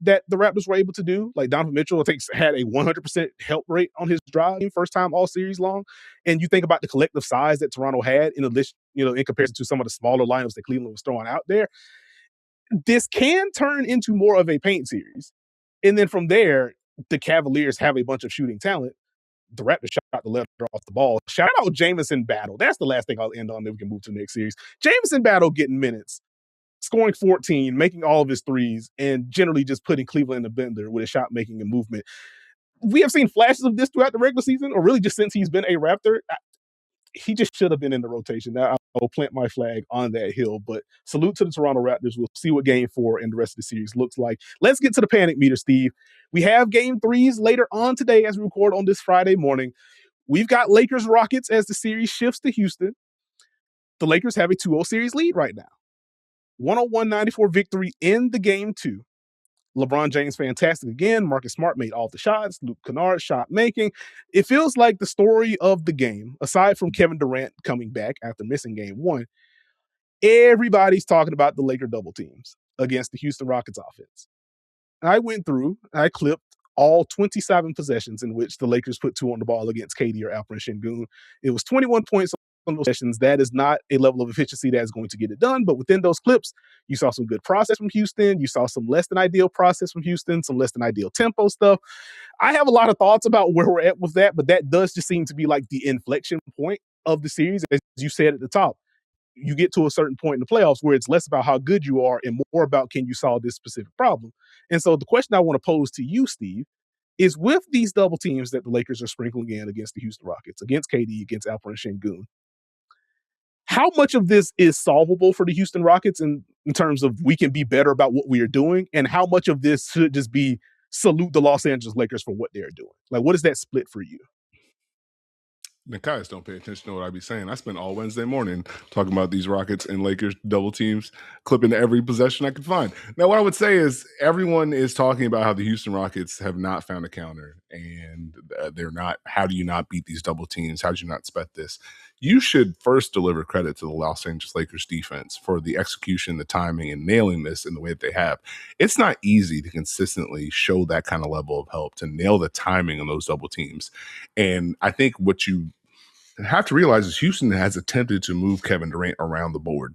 that the Raptors were able to do, like Donovan Mitchell, I think, had a 100% help rate on his drive, first time all series long. And you think about the collective size that Toronto had in addition, in comparison to some of the smaller lineups that Cleveland was throwing out there, this can turn into more of a paint series. And then from there, the Cavaliers have a bunch of shooting talent. The Raptors shot the left off the ball. Shout out Jamison Battle. That's the last thing I'll end on, then we can move to the next series. Jamison Battle getting minutes, scoring 14, making all of his threes, and generally just putting Cleveland in the bender with his shot making and movement. We have seen flashes of this throughout the regular season, or really just since he's been a Raptor. He just should have been in the rotation. Now, I will plant my flag on that hill, but salute to the Toronto Raptors. We'll see what game 4 and the rest of the series looks like. Let's get to the panic meter, Steve. We have game 3s later on today as we record on this Friday morning. We've got Lakers-Rockets as the series shifts to Houston. The Lakers have a 2-0 series lead right now. 101-94 victory in the game 2. LeBron James fantastic again. Marcus Smart made all the shots. Luke Kennard shot making. It feels like the story of the game, aside from Kevin Durant coming back after missing game 1, everybody's talking about the Laker double teams against the Houston Rockets offense. I went through, I clipped all 27 possessions in which the Lakers put 2 on the ball against KD or Alperen Sengun. It was 21 points on those sessions. That is not a level of efficiency that is going to get it done. But within those clips, you saw some good process from Houston. You saw some less than ideal process from Houston, some less than ideal tempo stuff. I have a lot of thoughts about where we're at with that, but that does just seem to be like the inflection point of the series. As you said at the top, you get to a certain point in the playoffs where it's less about how good you are and more about can you solve this specific problem. And so the question I want to pose to you, Steve, is with these double teams that the Lakers are sprinkling in against the Houston Rockets, against KD, against Alperen Sengun, how much of this is solvable for the Houston Rockets in terms of we can be better about what we are doing, and how much of this should just be salute the Los Angeles Lakers for what they're doing? Like, what is that split for you? Nekias don't pay attention to what I be saying. I spent all Wednesday morning talking about these Rockets and Lakers double teams, clipping every possession I could find. Now, what I would say is everyone is talking about how the Houston Rockets have not found a counter, and they're not. How do you not beat these double teams? How do you not spec this? You should first deliver credit to the Los Angeles Lakers defense for the execution, the timing, and nailing this in the way that they have. It's not easy to consistently show that kind of level of help, to nail the timing on those double teams. And I think what you have to realize is Houston has attempted to move Kevin Durant around the board.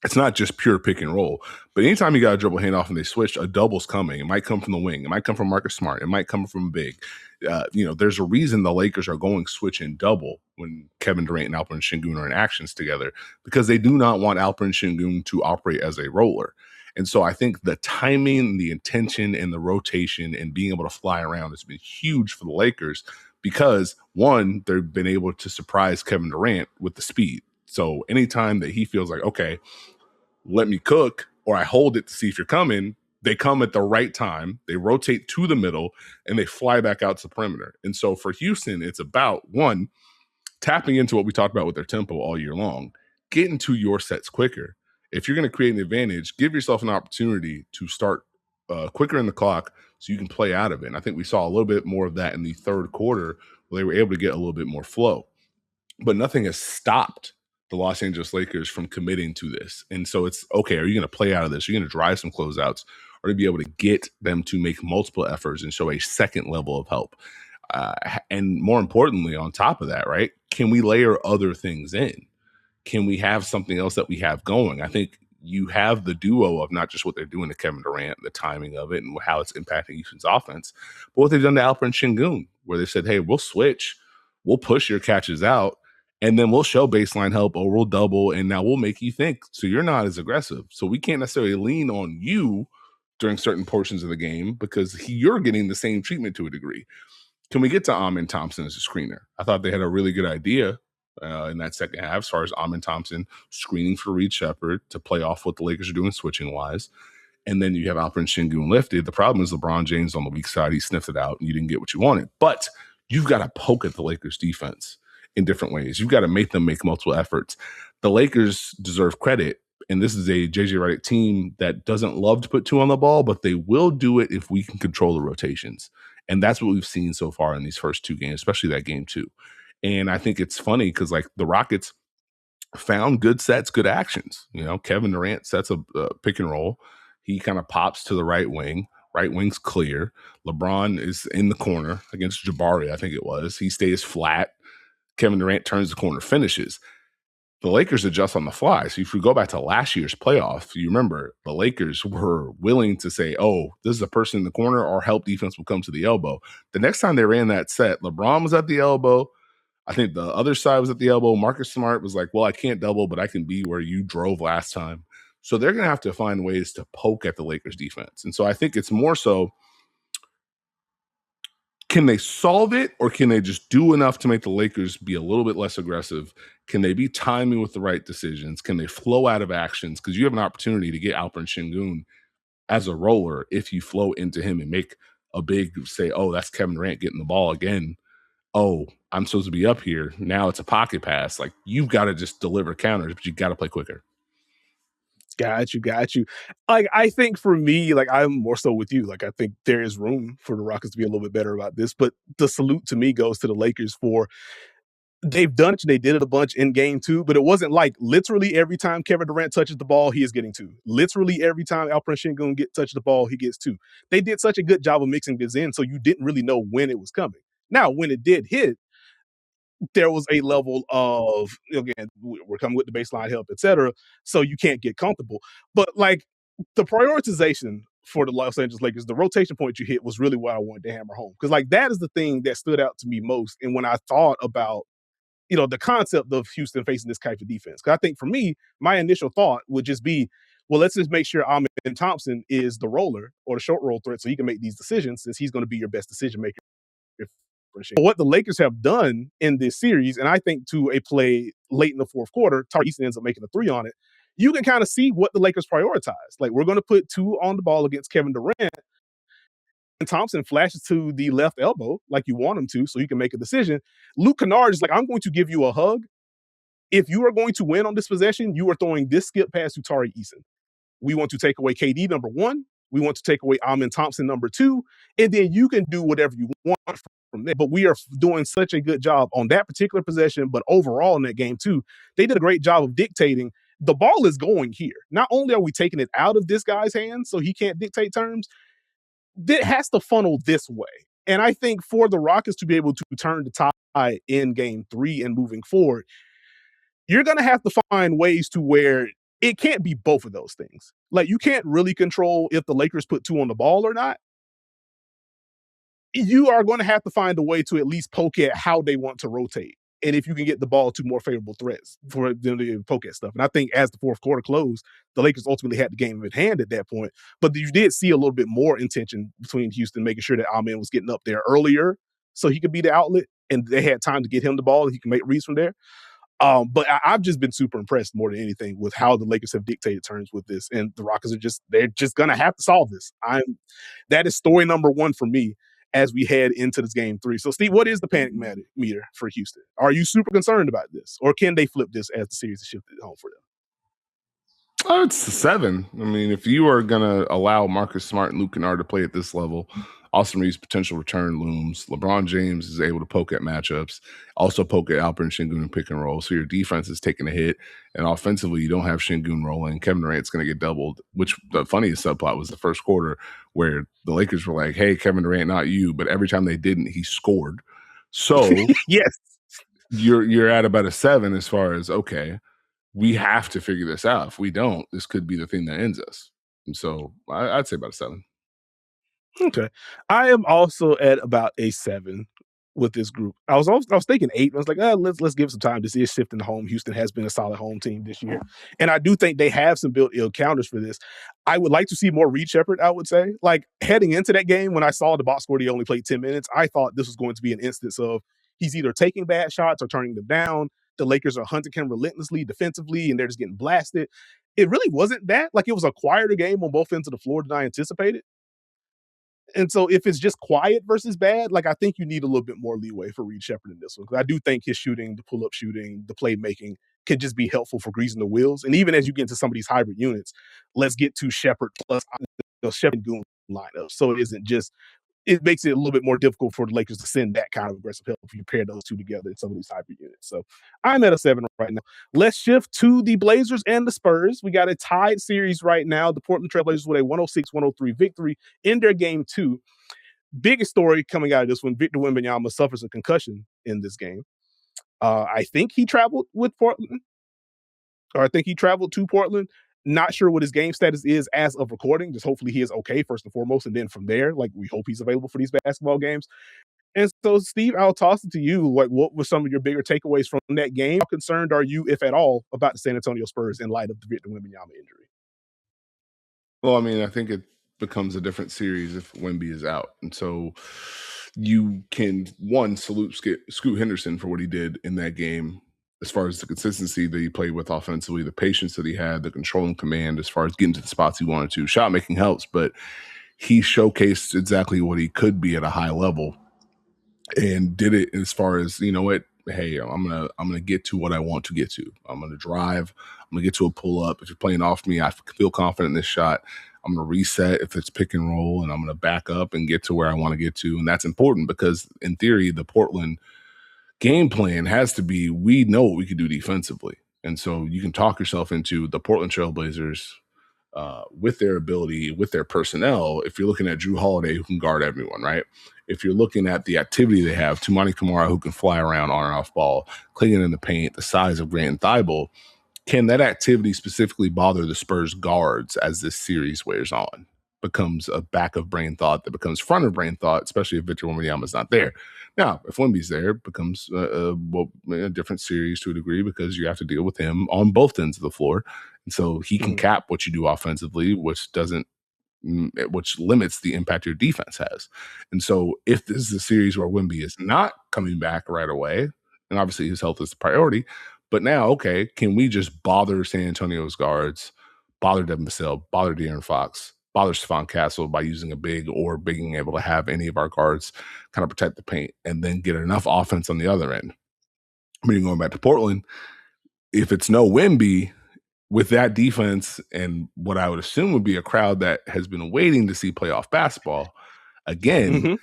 It's not just pure pick and roll, but anytime you got a dribble handoff and they switch, a double's coming. It might come from the wing. It might come from Marcus Smart. It might come from big. There's a reason the Lakers are going switch and double when Kevin Durant and Alperen Sengun are in actions together, because they do not want Alperen Sengun to operate as a roller. And so I think the timing, the intention, and the rotation and being able to fly around has been huge for the Lakers because, one, they've been able to surprise Kevin Durant with the speed. So anytime that he feels like, okay, let me cook, or I hold it to see if you're coming, they come at the right time, they rotate to the middle, and they fly back out to the perimeter. And so for Houston, it's about, one, tapping into what we talked about with their tempo all year long, getting to your sets quicker. If you're going to create an advantage, give yourself an opportunity to start quicker in the clock so you can play out of it. And I think we saw a little bit more of that in the third quarter where they were able to get a little bit more flow. But nothing has stopped the Los Angeles Lakers from committing to this. And so it's, okay, are you going to play out of this? Are you going to drive some closeouts? Or to be able to get them to make multiple efforts and show a second level of help? And more importantly, on top of that, right, can we layer other things in? Can we have something else that we have going? I think you have the duo of not just what they're doing to Kevin Durant, the timing of it, and how it's impacting Houston's offense, but what they've done to Alperen Sengun, where they said, hey, we'll switch, we'll push your catches out, and then we'll show baseline help, or we'll double, and now we'll make you think. So you're not as aggressive. So we can't necessarily lean on you during certain portions of the game because you're getting the same treatment to a degree. Can we get to Amin Thompson as a screener? I thought they had a really good idea in that second half as far as Amin Thompson screening for Reed Shepherd to play off what the Lakers are doing switching-wise. And then you have Alperen Sengun lifted. The problem is LeBron James on the weak side. He sniffed it out, and you didn't get what you wanted. But you've got to poke at the Lakers' defense in different ways. You've got to make them make multiple efforts. The Lakers deserve credit, and this is a JJ Redick team that doesn't love to put two on the ball, but they will do it if we can control the rotations. And that's what we've seen so far in these first two games, especially that game two. And I think it's funny because, like, the Rockets found good sets, good actions. You know, Kevin Durant sets a pick and roll. He kind of pops to the right wing. Right wing's clear. LeBron is in the corner against Jabari, I think it was. He stays flat. Kevin Durant turns the corner, finishes. The Lakers adjust on the fly. So if you go back to last year's playoff, you remember the Lakers were willing to say, oh, this is a person in the corner, our help defense will come to the elbow. The next time they ran that set, LeBron was at the elbow. I think the other side was at the elbow. Marcus Smart was like, well, I can't double, but I can be where you drove last time. So they're going to have to find ways to poke at the Lakers defense. And so I think it's more so, can they solve it, or can they just do enough to make the Lakers be a little bit less aggressive? Can they be timing with the right decisions? Can they flow out of actions? Because you have an opportunity to get Alperen Sengun as a roller if you flow into him and make a big say, oh, that's Kevin Durant getting the ball again. Oh, I'm supposed to be up here. Now it's a pocket pass. Like, you've got to just deliver counters, but you got to play quicker. Got you. Like, I think for me, like, I'm more so with you. Like, I think there is room for the Rockets to be a little bit better about this. But the salute to me goes to the Lakers for, they've done it. They did it a bunch in game two, but it wasn't like literally every time Kevin Durant touches the ball, he is getting two. Literally every time Alperen Sengun touches the ball, he gets two. They did such a good job of mixing this in, so you didn't really know when it was coming. Now, when it did hit, there was a level of, again, we're coming with the baseline help, et cetera, so you can't get comfortable. But, like, the prioritization for the Los Angeles Lakers, the rotation point you hit was really what I wanted to hammer home. Because, like, that is the thing that stood out to me most. And when I thought about, the concept of Houston facing this type of defense, because I think for me, my initial thought would just be, well, let's just make sure Amin Thompson is the roller or the short roll threat so he can make these decisions, since he's going to be your best decision maker. What the Lakers have done in this series, and I think to a play late in the fourth quarter, Tari Eason ends up making a three on it. You can kind of see what the Lakers prioritize. Like, we're going to put two on the ball against Kevin Durant, and Thompson flashes to the left elbow like you want him to, so he can make a decision. Luke Kennard is like, I'm going to give you a hug. If you are going to win on this possession, you are throwing this skip pass to Tari Eason. We want to take away KD number one. We want to take away Amin Thompson number two, and then you can do whatever you want from there. But we are doing such a good job on that particular possession, but overall in that game too, they did a great job of dictating the ball is going here. Not only are we taking it out of this guy's hands so he can't dictate terms, it has to funnel this way. And I think for the Rockets to be able to turn the tide in game three and moving forward, you're going to have to find ways to where it can't be both of those things. Like, you can't really control if the Lakers put two on the ball or not. You are going to have to find a way to at least poke at how they want to rotate. and if you can get the ball to more favorable threats for them to poke at stuff. And I think as the fourth quarter closed, the Lakers ultimately had the game in hand at that point. But you did see a little bit more intention between Houston, making sure that Amen was getting up there earlier so he could be the outlet, and they had time to get him the ball and he can make reads from there. But I've just been super impressed more than anything with how the Lakers have dictated terms with this, and the Rockets they're just gonna have to solve this. That is story number one for me as we head into this game 3. So, Steve, what is the panic meter for Houston? Are you super concerned about this, or can they flip this as the series is shifted home for them? Oh, it's a 7. I mean, if you are going to allow Marcus Smart and Luke Kennard to play at this level, Austin Reeves' potential return looms. LeBron James is able to poke at matchups, also poke at Alperen Sengun and pick and roll. So your defense is taking a hit, and offensively, you don't have Sengun rolling. Kevin Durant's going to get doubled, which the funniest subplot was the first quarter where the Lakers were like, hey, Kevin Durant, not you. But every time they didn't, he scored. So yes, you're at about a 7 as far as, okay, we have to figure this out. If we don't, this could be the thing that ends us. And so I'd say about a 7. Okay. I am also at about a 7 with this group. I was thinking 8. I was like, let's give some time to see a shift in the home. Houston has been a solid home team this year. And I do think they have some built-in counters for this. I would like to see more Reed Shepherd, I would say. Like, heading into that game, when I saw the box score, he only played 10 minutes, I thought this was going to be an instance of he's either taking bad shots or turning them down. The Lakers are hunting him relentlessly defensively, and they're just getting blasted. It really wasn't that. Like, it was a quieter game on both ends of the floor than I anticipated. And so if it's just quiet versus bad, like, I think you need a little bit more leeway for Reed Shepherd in this one. Because I do think his shooting, the pull-up shooting, the playmaking could just be helpful for greasing the wheels. And even as you get into some of these hybrid units, let's get to Shepherd plus Shepherd Goon lineup. So it makes it a little bit more difficult for the Lakers to send that kind of aggressive help if you pair those two together in some of these hybrid units. So I'm at a 7 right now. Let's shift to the Blazers and the Spurs. We got a tied series right now. The Portland Trail Blazers with a 106-103 victory in their game 2. Biggest story coming out of this one, Victor Wembanyama suffers a concussion in this game. I think he traveled with Portland, or I think he traveled to Portland. Not sure what his game status is as of recording. Just hopefully he is okay first and foremost, and then from there, like, we hope he's available for these basketball games. And so, Steve, I'll toss it to you. Like, what were some of your bigger takeaways from that game? How concerned are you, if at all, about the San Antonio Spurs in light of the Victor Wembanyama injury? Well, I mean, I think it becomes a different series if Wemby is out. And so you can, one, salute Scoot Henderson for what he did in that game, as far as the consistency that he played with offensively, the patience that he had, the control and command as far as getting to the spots he wanted to. Shot making helps, but he showcased exactly what he could be at a high level and did it as far as, you know what, hey, I'm gonna get to what I want to get to. I'm gonna drive. I'm gonna get to a pull up. If you're playing off me, I feel confident in this shot. I'm gonna reset if it's pick and roll, and I'm gonna back up and get to where I want to get to. And that's important because in theory, the Portland game plan has to be, we know what we can do defensively. And so you can talk yourself into the Portland Trailblazers with their ability, with their personnel. If you're looking at Drew Holiday, who can guard everyone, right? If you're looking at the activity they have, Tumani Kamara, who can fly around on and off ball, clinging in the paint, the size of Grant and Thibault, can that activity specifically bother the Spurs guards as this series wears on? Becomes a back of brain thought that becomes front of brain thought, especially if Victor Wembanyama is not there. Now, if Wemby's there, it becomes a different series to a degree because you have to deal with him on both ends of the floor. And so he can cap what you do offensively, which limits the impact your defense has. And so if this is a series where Wemby is not coming back right away, and obviously his health is the priority, but now, okay, can we just bother San Antonio's guards, bother Devin Vassell, bother De'Aaron Fox, bother Stephon Castle by using a big or being able to have any of our guards kind of protect the paint and then get enough offense on the other end? I mean, going back to Portland, if it's no Wemby, with that defense and what I would assume would be a crowd that has been waiting to see playoff basketball, again,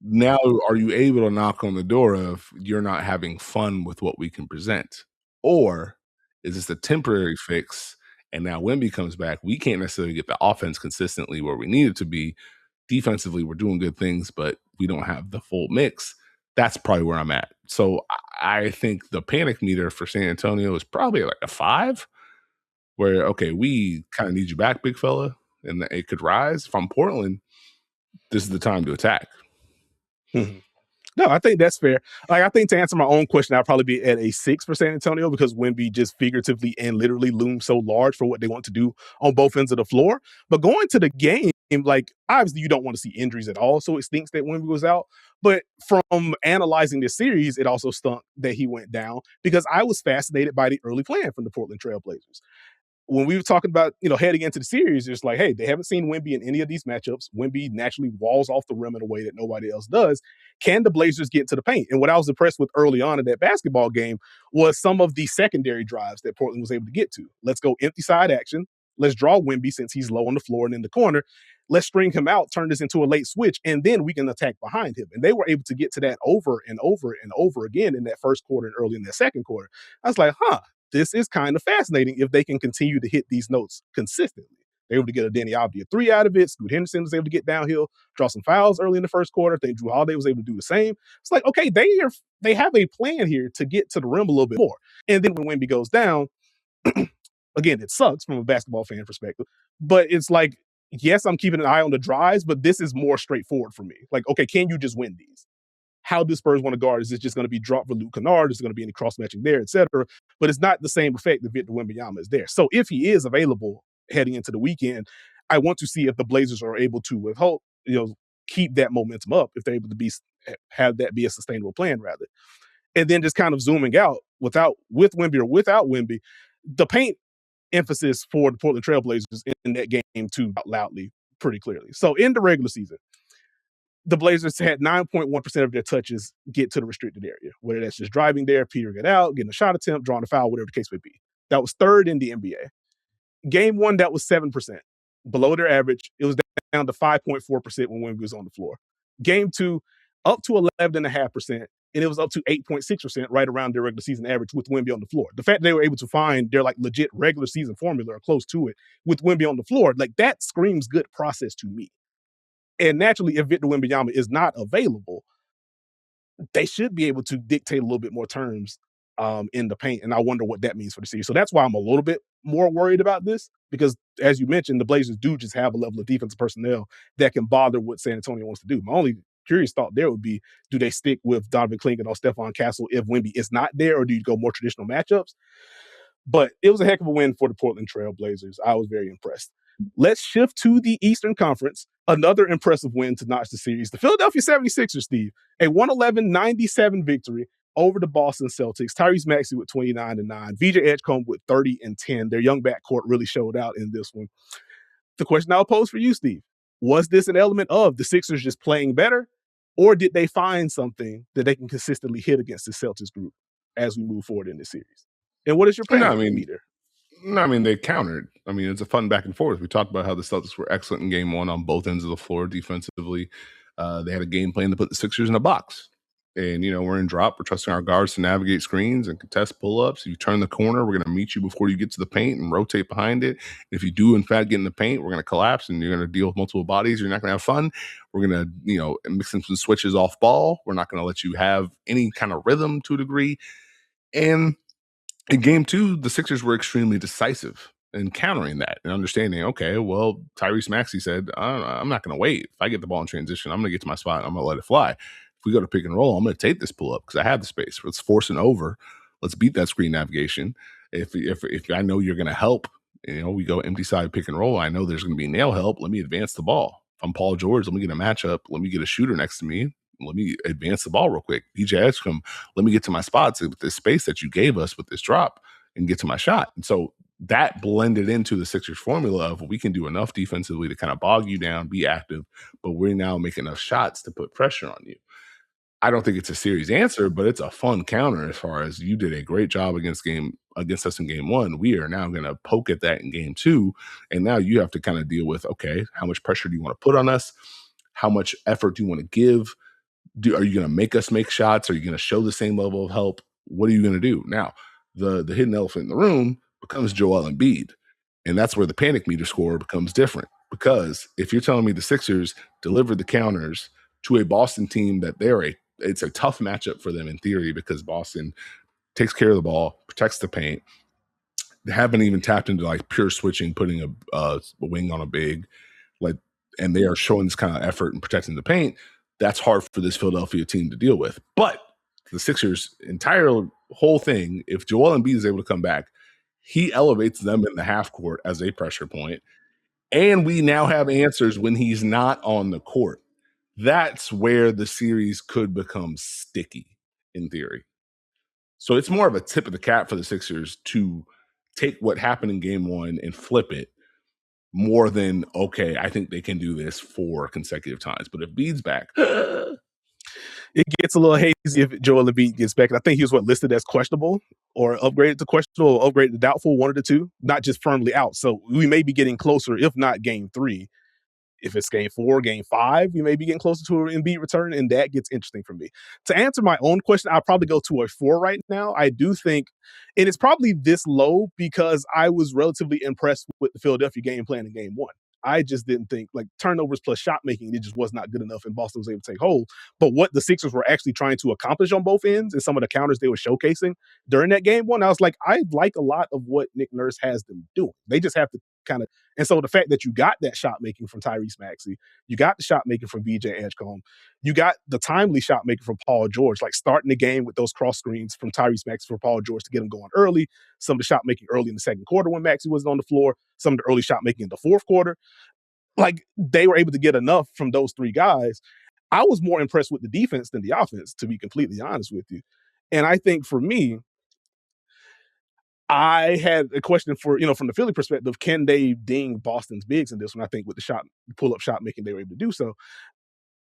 now are you able to knock on the door of you're not having fun with what we can present? Or is this a temporary fix? And now Wemby comes back, we can't necessarily get the offense consistently where we need it to be. Defensively, we're doing good things, but we don't have the full mix. That's probably where I'm at. So I think the panic meter for San Antonio is probably like a 5, where, okay, we kind of need you back, big fella, and it could rise. From Portland, this is the time to attack. No, I think that's fair. Like, I think to answer my own question, I'd probably be at a 6 for San Antonio because Wemby just figuratively and literally looms so large for what they want to do on both ends of the floor. But going to the game, like, obviously you don't want to see injuries at all, so it stinks that Wemby was out. But from analyzing this series, it also stunk that he went down because I was fascinated by the early plan from the Portland Trail Blazers. When we were talking about, heading into the series, it's like, hey, they haven't seen Wemby in any of these matchups. Wemby naturally walls off the rim in a way that nobody else does. Can the Blazers get to the paint? And what I was impressed with early on in that basketball game was some of the secondary drives that Portland was able to get to. Let's go empty side action. Let's draw Wemby since he's low on the floor and in the corner. Let's string him out, turn this into a late switch, and then we can attack behind him. And they were able to get to that over and over and over again in that first quarter and early in that second quarter. I was like, this is kind of fascinating if they can continue to hit these notes consistently. They were able to get a Danny Avdija 3 out of it. Scoot Henderson was able to get downhill, draw some fouls early in the first quarter. I think Drew Holiday was able to do the same. It's like, okay, they have a plan here to get to the rim a little bit more. And then when Wemby goes down, again, it sucks from a basketball fan perspective, but it's like, yes, I'm keeping an eye on the drives, but this is more straightforward for me. Like, okay, can you just win these? How do Spurs want to guard? Is it just going to be drop for Luke Kennard? Is it going to be any cross-matching there, et cetera? But it's not the same effect if Victor Wembanyama is there. So if he is available heading into the weekend, I want to see if the Blazers are able to keep that momentum up, if they're able to have that be a sustainable plan, rather. And then just kind of zooming out with Wemby or without Wemby, the paint emphasis for the Portland Trail Blazers in that game too loudly, pretty clearly. So in the regular season, the Blazers had 9.1% of their touches get to the restricted area, whether that's just driving there, petering it out, getting a shot attempt, drawing a foul, whatever the case may be. That was third in the NBA. Game one, that was 7%, below their average. It was down to 5.4% when Wemby was on the floor. Game two, up to 11.5%, and it was up to 8.6%, right around their regular season average with Wemby on the floor. The fact they were able to find their legit regular season formula or close to it with Wemby on the floor, that screams good process to me. And naturally, if Victor Wembanyama is not available, they should be able to dictate a little bit more terms in the paint. And I wonder what that means for the series. So that's why I'm a little bit more worried about this, because as you mentioned, the Blazers do just have a level of defensive personnel that can bother what San Antonio wants to do. My only curious thought there would be, do they stick with Donovan Clingan or Stephon Castle if Wemby is not there, or do you go more traditional matchups? But it was a heck of a win for the Portland Trail Blazers. I was very impressed. Let's shift to the Eastern Conference. Another impressive win to notch the series. The Philadelphia 76ers, Steve, a 111-97 victory over the Boston Celtics. Tyrese Maxey with 29-9. VJ Edgecombe with 30-10. Their young backcourt really showed out in this one. The question I'll pose for you, Steve, was this an element of the Sixers just playing better, or did they find something that they can consistently hit against the Celtics group as we move forward in this series? And what is your parameter? They countered. It's a fun back and forth. We talked about how the Celtics were excellent in game one on both ends of the floor defensively. They had a game plan to put the Sixers in a box. And, we're in drop. We're trusting our guards to navigate screens and contest pull-ups. If you turn the corner, we're going to meet you before you get to the paint and rotate behind it. If you do, in fact, get in the paint, we're going to collapse and you're going to deal with multiple bodies. You're not going to have fun. We're going to, mix in some switches off ball. We're not going to let you have any kind of rhythm to a degree. And in game two, the Sixers were extremely decisive in countering that and understanding, okay, well, Tyrese Maxey said, I'm not going to wait. If I get the ball in transition, I'm going to get to my spot. I'm going to let it fly. If we go to pick and roll, I'm going to take this pull up because I have the space. Let's force an over. Let's beat that screen navigation. If I know you're going to help, we go empty side pick and roll. I know there's going to be nail help. Let me advance the ball. If I'm Paul George, let me get a matchup. Let me get a shooter next to me. Let me advance the ball real quick. DJ Edgecombe, let me get to my spots with this space that you gave us with this drop and get to my shot. And so that blended into the Sixers formula of we can do enough defensively to kind of bog you down, be active, but we're now making enough shots to put pressure on you. I don't think it's a series answer, but it's a fun counter as far as you did a great job against us in game one. We are now going to poke at that in game two. And now you have to kind of deal with, okay, how much pressure do you want to put on us? How much effort do you want to give? Are you going to make us make shots? Are you going to show the same level of help? What are you going to do? Now, the hidden elephant in the room becomes Joel Embiid. And that's where the panic meter score becomes different. Because if you're telling me the Sixers delivered the counters to a Boston team that it's a tough matchup for them in theory because Boston takes care of the ball, protects the paint. They haven't even tapped into pure switching, putting a wing on a big, and they are showing this kind of effort and protecting the paint. That's hard for this Philadelphia team to deal with. But the Sixers' entire whole thing, if Joel Embiid is able to come back, he elevates them in the half court as a pressure point. And we now have answers when he's not on the court. That's where the series could become sticky in theory. So it's more of a tip of the cap for the Sixers to take what happened in game one and flip it more than, okay, I think they can do this 4 consecutive times. But if Embiid's back, it gets a little hazy if Joel Embiid gets back. And I think he was listed as questionable or upgraded to questionable or upgraded to doubtful, one of the two, not just firmly out. So we may be getting closer, if not game 3. If it's game 4, game 5, we may be getting closer to an Embiid return, and that gets interesting for me. To answer my own question, I'll probably go to a 4 right now. I do think, and it's probably this low because I was relatively impressed with the Philadelphia game plan in game 1. I just didn't think, turnovers plus shot making, it just was not good enough, and Boston was able to take hold. But what the Sixers were actually trying to accomplish on both ends and some of the counters they were showcasing during that game 1, I was like, I like a lot of what Nick Nurse has them doing. They just have to kind of, and so the fact that you got that shot making from Tyrese Maxey, you got the shot making from VJ Edgecombe, you got the timely shot making from Paul George, starting the game with those cross screens from Tyrese Maxey for Paul George to get him going early, some of the shot making early in the second quarter when Maxey wasn't on the floor, some of the early shot making in the fourth quarter. They were able to get enough from those 3 guys. I was more impressed with the defense than the offense, to be completely honest with you. And I think for me, I had a question for, from the Philly perspective, can they ding Boston's bigs in this one? I think with the pull-up shot making, they were able to do so.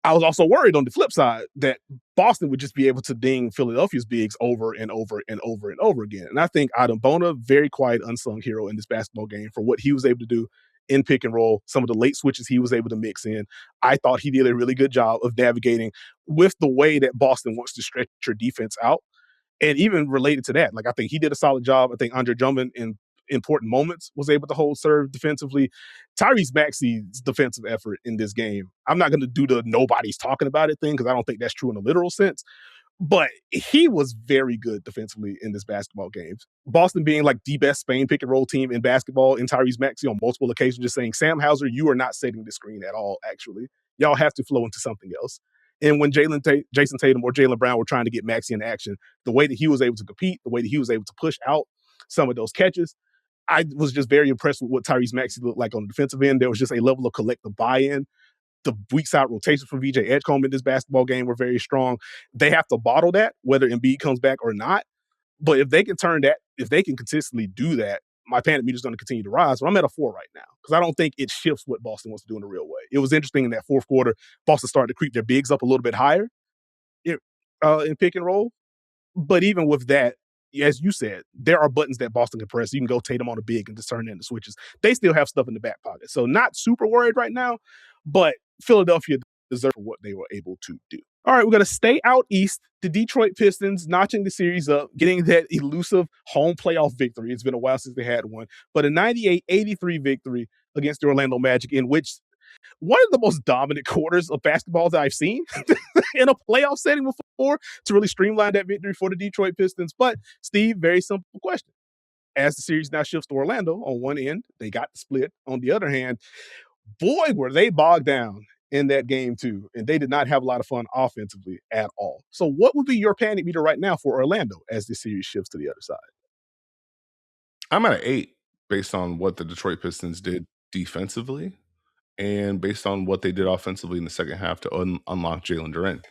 I was also worried on the flip side that Boston would just be able to ding Philadelphia's bigs over and over and over and over again. And I think Adam Bona, very quiet, unsung hero in this basketball game for what he was able to do in pick and roll, some of the late switches he was able to mix in. I thought he did a really good job of navigating with the way that Boston wants to stretch your defense out. And even related to that, I think he did a solid job. I think Andre Drummond in important moments was able to hold serve defensively. Tyrese Maxey's defensive effort in this game, I'm not going to do the nobody's talking about it thing because I don't think that's true in a literal sense. But he was very good defensively in this basketball game. Boston being the best Spain pick and roll team in basketball, and Tyrese Maxey on multiple occasions just saying, Sam Hauser, you are not setting the screen at all, actually. Y'all have to flow into something else. And when Jason Tatum or Jaylen Brown were trying to get Maxey in action, the way that he was able to compete, the way that he was able to push out some of those catches, I was just very impressed with what Tyrese Maxey looked like on the defensive end. There was just a level of collective buy-in. The weak side rotations from VJ Edgecombe in this basketball game were very strong. They have to bottle that, whether Embiid comes back or not. But if they can if they can consistently do that, my panic meter is going to continue to rise. But I'm at a 4 right now because I don't think it shifts what Boston wants to do in a real way. It was interesting in that fourth quarter, Boston started to creep their bigs up a little bit higher in pick and roll. But even with that, as you said, there are buttons that Boston can press. You can go Tatum on a big and just turn into switches. They still have stuff in the back pocket. So not super worried right now, but Philadelphia deserves what they were able to do. All right, we're going to stay out east. The Detroit Pistons notching the series up, getting that elusive home playoff victory. It's been a while since they had one, but a 98-83 victory against the Orlando Magic, in which one of the most dominant quarters of basketball that I've seen in a playoff setting before to really streamline that victory for the Detroit Pistons. But Steve, very simple question. As the series now shifts to Orlando on one end, they got the split. On the other hand, boy, were they bogged down in that game too. And they did not have a lot of fun offensively at all. So what would be your panic meter right now for Orlando as this series shifts to the other side? I'm at an 8 based on what the Detroit Pistons did defensively and based on what they did offensively in the second half to unlock Jalen Duren.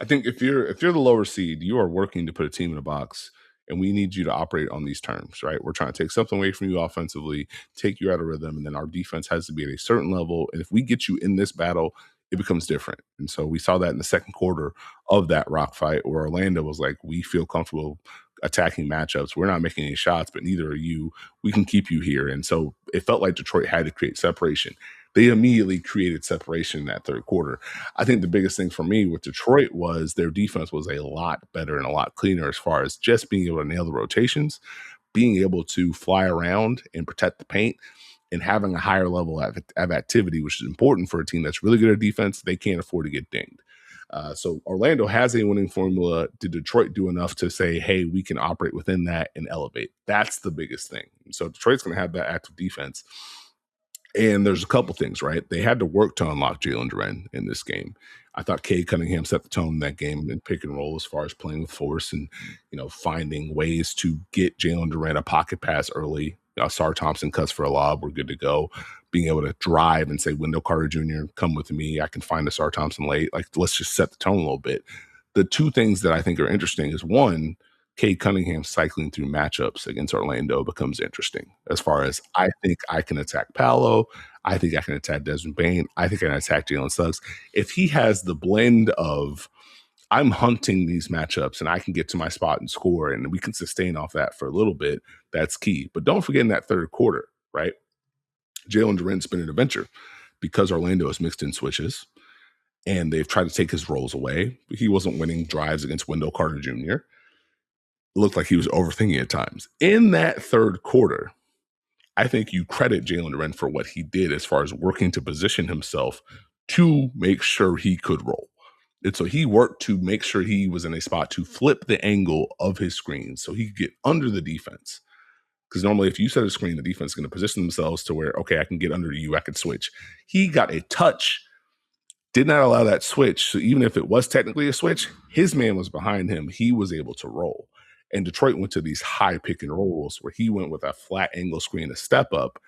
I think if you're the lower seed, you are working to put a team in a box, and we need you to operate on these terms, right? We're trying to take something away from you offensively, take you out of rhythm, and then our defense has to be at a certain level. And if we get you in this battle, it becomes different. And so we saw that in the second quarter of that rock fight where Orlando was like, we feel comfortable attacking matchups. We're not making any shots, but neither are you. We can keep you here. And so it felt like Detroit had to create separation. They immediately created separation in that third quarter. I think the biggest thing for me with Detroit was their defense was a lot better and a lot cleaner as far as just being able to nail the rotations, being able to fly around and protect the paint, and having a higher level of activity, which is important for a team that's really good at defense. They can't afford to get dinged. So Orlando has a winning formula. Did Detroit do enough to say, hey, we can operate within that and elevate? That's the biggest thing. So Detroit's going to have that active defense. And there's a couple things, right? They had to work to unlock Jalen Duren in this game. I thought Cade Cunningham set the tone in that game in pick and roll as far as playing with force and, finding ways to get Jalen Durant a pocket pass early. Sar Thompson cuts for a lob. We're good to go. Being able to drive and say, Wendell Carter Jr., come with me. I can find a Sar Thompson late. Like, let's just set the tone a little bit. The two things that I think are interesting is, one, Cade Cunningham cycling through matchups against Orlando becomes interesting as far as I think I can attack Paolo. I think I can attack Desmond Bane. I think I can attack Jalen Suggs. If he has the blend of I'm hunting these matchups and I can get to my spot and score and we can sustain off that for a little bit, that's key. But don't forget in that third quarter, right? Jalen Durant's been an adventure because Orlando has mixed in switches and they've tried to take his roles away. He wasn't winning drives against Wendell Carter Jr. It looked like he was overthinking at times. In that third quarter, I think you credit Jalen Durant for what he did as far as working to position himself to make sure he could roll. And so he worked to make sure he was in a spot to flip the angle of his screen so he could get under the defense. Because normally if you set a screen, the defense is going to position themselves to where, okay, I can get under you, I can switch. He got a touch, did not allow that switch. So even if it was technically a switch, his man was behind him. He was able to roll. And Detroit went to these high pick and rolls where he went with a flat angle screen, a step up,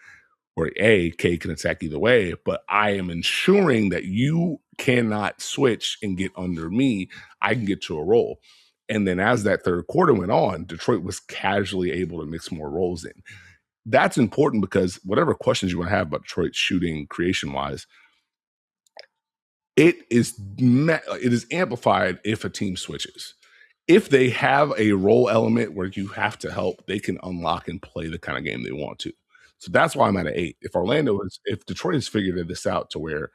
where K can attack either way, but I am ensuring that you cannot switch and get under me. I can get to a roll. And then as that third quarter went on, Detroit was casually able to mix more rolls in. That's important because whatever questions you want to have about Detroit shooting creation-wise, it is amplified if a team switches. If they have a role element where you have to help, they can unlock and play the kind of game they want to. So that's why I'm at an 8. If Detroit has figured this out to where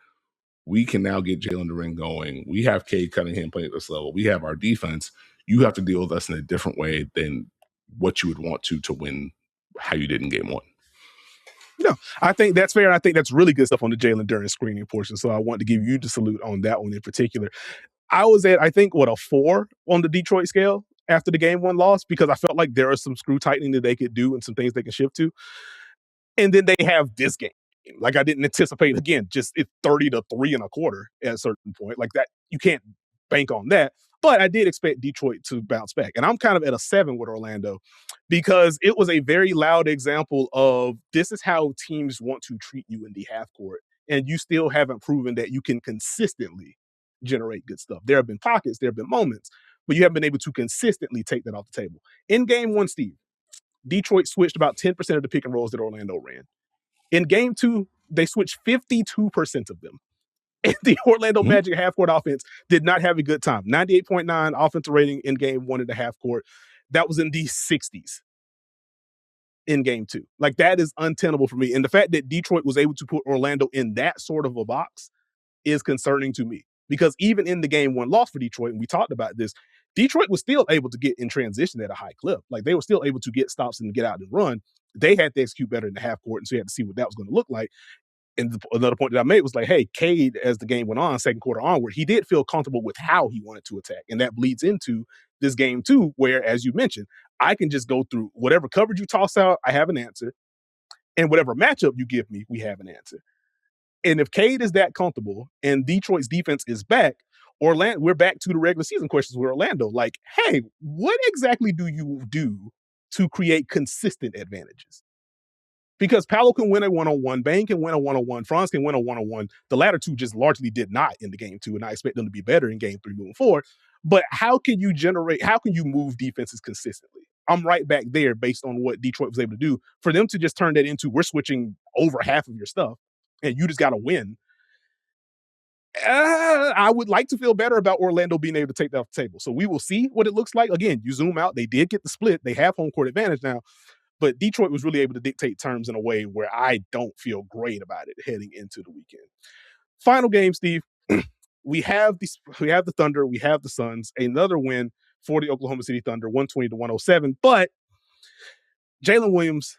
we can now get Jalen Durant going, we have Cade Cunningham playing at this level, we have our defense, you have to deal with us in a different way than what you would want to win how you did in game one. No, I think that's fair. I think that's really good stuff on the Jalen Durant screening portion. So I want to give you the salute on that one in particular. I was at, I think, a 4 on the Detroit scale after the game one loss because I felt like there are some screw tightening that they could do and some things they can shift to. And then they have this game. Like I didn't anticipate, again, just it's 30-3.25 at a certain point. Like that, you can't bank on that. But I did expect Detroit to bounce back. And I'm kind of at a 7 with Orlando because it was a very loud example of this is how teams want to treat you in the half court. And you still haven't proven that you can consistently generate good stuff. There have been pockets, there have been moments, but you haven't been able to consistently take that off the table. In game one, Steve, Detroit switched about 10% of the pick and rolls that Orlando ran. In game two, they switched 52% of them. And the Orlando Magic half-court offense did not have a good time. 98.9 offensive rating in game one in the half-court. That was in the 60s in game two. Like, that is untenable for me. And the fact that Detroit was able to put Orlando in that sort of a box is concerning to me. Because even in the game one loss for Detroit, and we talked about this, Detroit was still able to get in transition at a high clip. Like, they were still able to get stops and get out and run. They had to execute better in the half court, and so you had to see what that was going to look like. And another point that I made was like, hey, Cade, as the game went on, second quarter onward, he did feel comfortable with how he wanted to attack. And that bleeds into this game too, where, as you mentioned, I can just go through whatever coverage you toss out, I have an answer. And whatever matchup you give me, we have an answer. And if Cade is that comfortable and Detroit's defense is back, Orlando, we're back to the regular season questions with Orlando. Like, hey, what exactly do you do to create consistent advantages? Because Paolo can win a one-on-one, Bane can win a one-on-one, Franz can win a one-on-one. The latter two just largely did not in the game two, and I expect them to be better in game three moving forward. But how can you move defenses consistently? I'm right back there based on what Detroit was able to do. For them to just turn that into, we're switching over half of your stuff, and you just got to win. I would like to feel better about Orlando being able to take that off the table. So we will see what it looks like. Again, you zoom out, they did get the split. They have home court advantage now. But Detroit was really able to dictate terms in a way where I don't feel great about it heading into the weekend. Final game, Steve. we have the Thunder, we have the Suns. Another win for the Oklahoma City Thunder, 120-107. But Jalen Williams,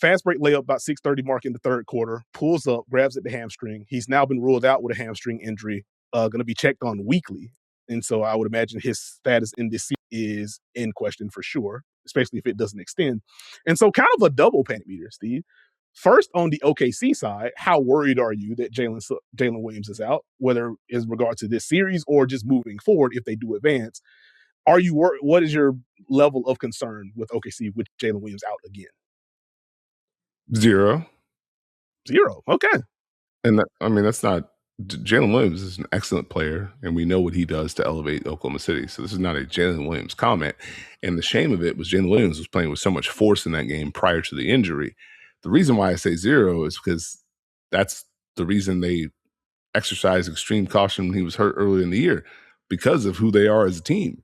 fast break layup about 6:30 mark in the third quarter, pulls up, grabs at the hamstring. He's now been ruled out with a hamstring injury, going to be checked on weekly. And so I would imagine his status in this season is in question for sure, especially if it doesn't extend. And so kind of a double panic meter, Steve. First, on the OKC side, how worried are you that Jalen Williams is out, whether in regard to this series or just moving forward if they do advance? Are you worried? What is your level of concern with OKC with Jalen Williams out again? 0. 0. Okay. And that's not Jalen Williams is an excellent player, and we know what he does to elevate Oklahoma City. So this is not a Jalen Williams comment. And the shame of it was Jalen Williams was playing with so much force in that game prior to the injury. The reason why I say 0 is because that's the reason they exercised extreme caution when he was hurt early in the year, because of who they are as a team.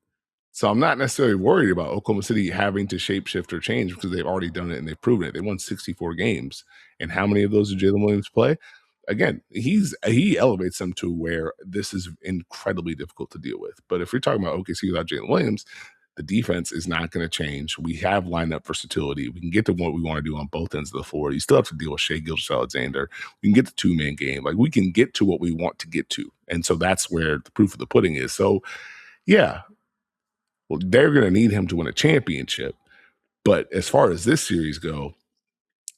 So I'm not necessarily worried about Oklahoma City having to shapeshift or change, because they've already done it and they've proven it. They won 64 games. And how many of those did Jalen Williams play? Again, he elevates them to where this is incredibly difficult to deal with. But if you're talking about OKC without Jalen Williams, the defense is not going to change. We have lineup versatility. We can get to what we want to do on both ends of the floor. You still have to deal with Shai Gilgeous-Alexander. We can get the two-man game. Like, we can get to what we want to get to. And so that's where the proof of the pudding is. So, yeah, well, they're going to need him to win a championship. But as far as this series go,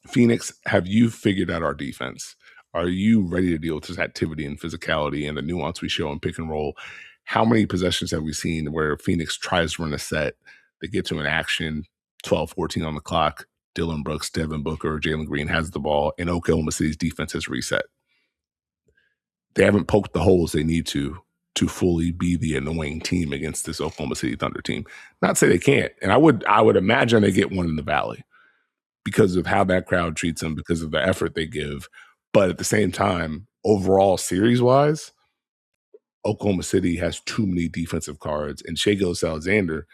Phoenix, have you figured out our defense? Are you ready to deal with this activity and physicality and the nuance we show in pick and roll? How many possessions have we seen where Phoenix tries to run a set, they get to an action, 12-14 on the clock, Dillon Brooks, Devin Booker, Jalen Green has the ball, and Oklahoma City's defense has reset? They haven't poked the holes they need to fully be the annoying team against this Oklahoma City Thunder team. Not to say they can't. And I would imagine they get one in the Valley because of how that crowd treats them, because of the effort they give. But at the same time, overall series-wise, Oklahoma City has too many defensive cards, and Shai Gilgeous-Alexander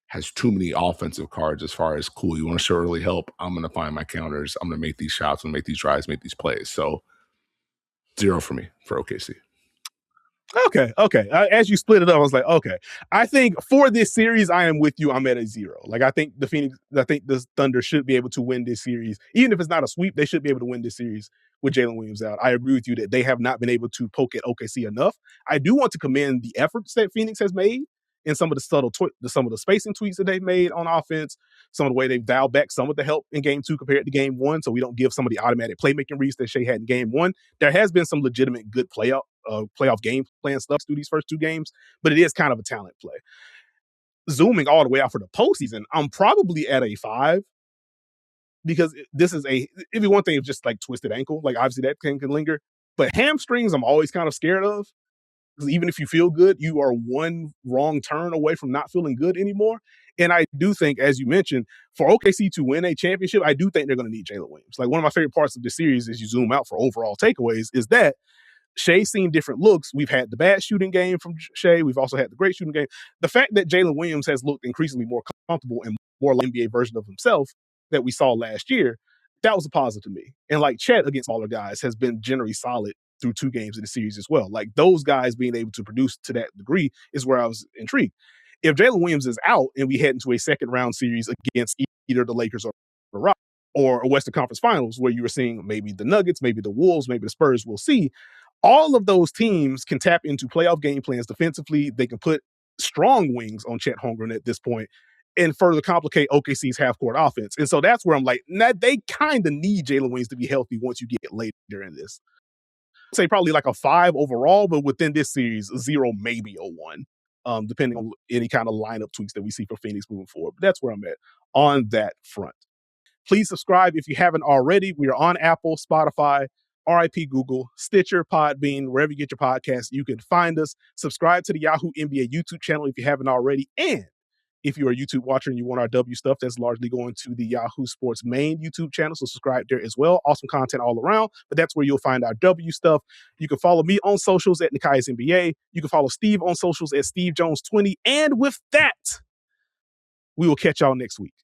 has too many offensive cards as far as, cool, you want to show early help, I'm going to find my counters, I'm going to make these shots, I'm going to make these drives, make these plays. So 0 for me for OKC. Okay. As you split it up, I was like, okay. I think for this series, I am with you. I'm at a 0. Like, I think the Thunder should be able to win this series. Even if it's not a sweep, they should be able to win this series with Jalen Williams out. I agree with you that they have not been able to poke at OKC enough. I do want to commend the efforts that Phoenix has made in some of the some of the spacing tweaks that they've made on offense, some of the way they've dialed back some of the help in game 2 compared to game 1, so we don't give some of the automatic playmaking reads that Shai had in game 1. There has been some legitimate good playoff game plan stuff through these first 2 games, but it is kind of a talent play. Zooming all the way out for the postseason, I'm probably at a 5, because this is it'd be one thing if just like twisted ankle, like obviously that can linger, but hamstrings I'm always kind of scared of, because even if you feel good, you are one wrong turn away from not feeling good anymore. And I do think, as you mentioned, for OKC to win a championship, I do think they're going to need Jalen Williams. Like, one of my favorite parts of this series, as you zoom out for overall takeaways, is that Shai's seen different looks. We've had the bad shooting game from Shai. We've also had the great shooting game. The fact that Jalen Williams has looked increasingly more comfortable and more like NBA version of himself that we saw last year, that was a positive to me. And like Chet against smaller guys has been generally solid through 2 games in the series as well. Like, those guys being able to produce to that degree is where I was intrigued. If Jalen Williams is out and we head into a second round series against either the Lakers or the Rockets, or a Western Conference Finals where you were seeing maybe the Nuggets, maybe the Wolves, maybe the Spurs, we'll see. All of those teams can tap into playoff game plans defensively. They can put strong wings on Chet Holmgren at this point and further complicate OKC's half-court offense. And so that's where I'm like, they kind of need Jalen Williams to be healthy once you get later in this. I'd say probably like a 5 overall, but within this series, 0, maybe a 1, depending on any kind of lineup tweaks that we see for Phoenix moving forward. But that's where I'm at on that front. Please subscribe if you haven't already. We are on Apple, Spotify, RIP Google, Stitcher, Podbean, wherever you get your podcasts, you can find us. Subscribe to the Yahoo NBA YouTube channel if you haven't already. And if you're a YouTube watcher and you want our W stuff, that's largely going to the Yahoo Sports main YouTube channel. So subscribe there as well. Awesome content all around, but that's where you'll find our W stuff. You can follow me on socials at Nekias NBA. You can follow Steve on socials at Steve Jones 20. And with that, we will catch y'all next week.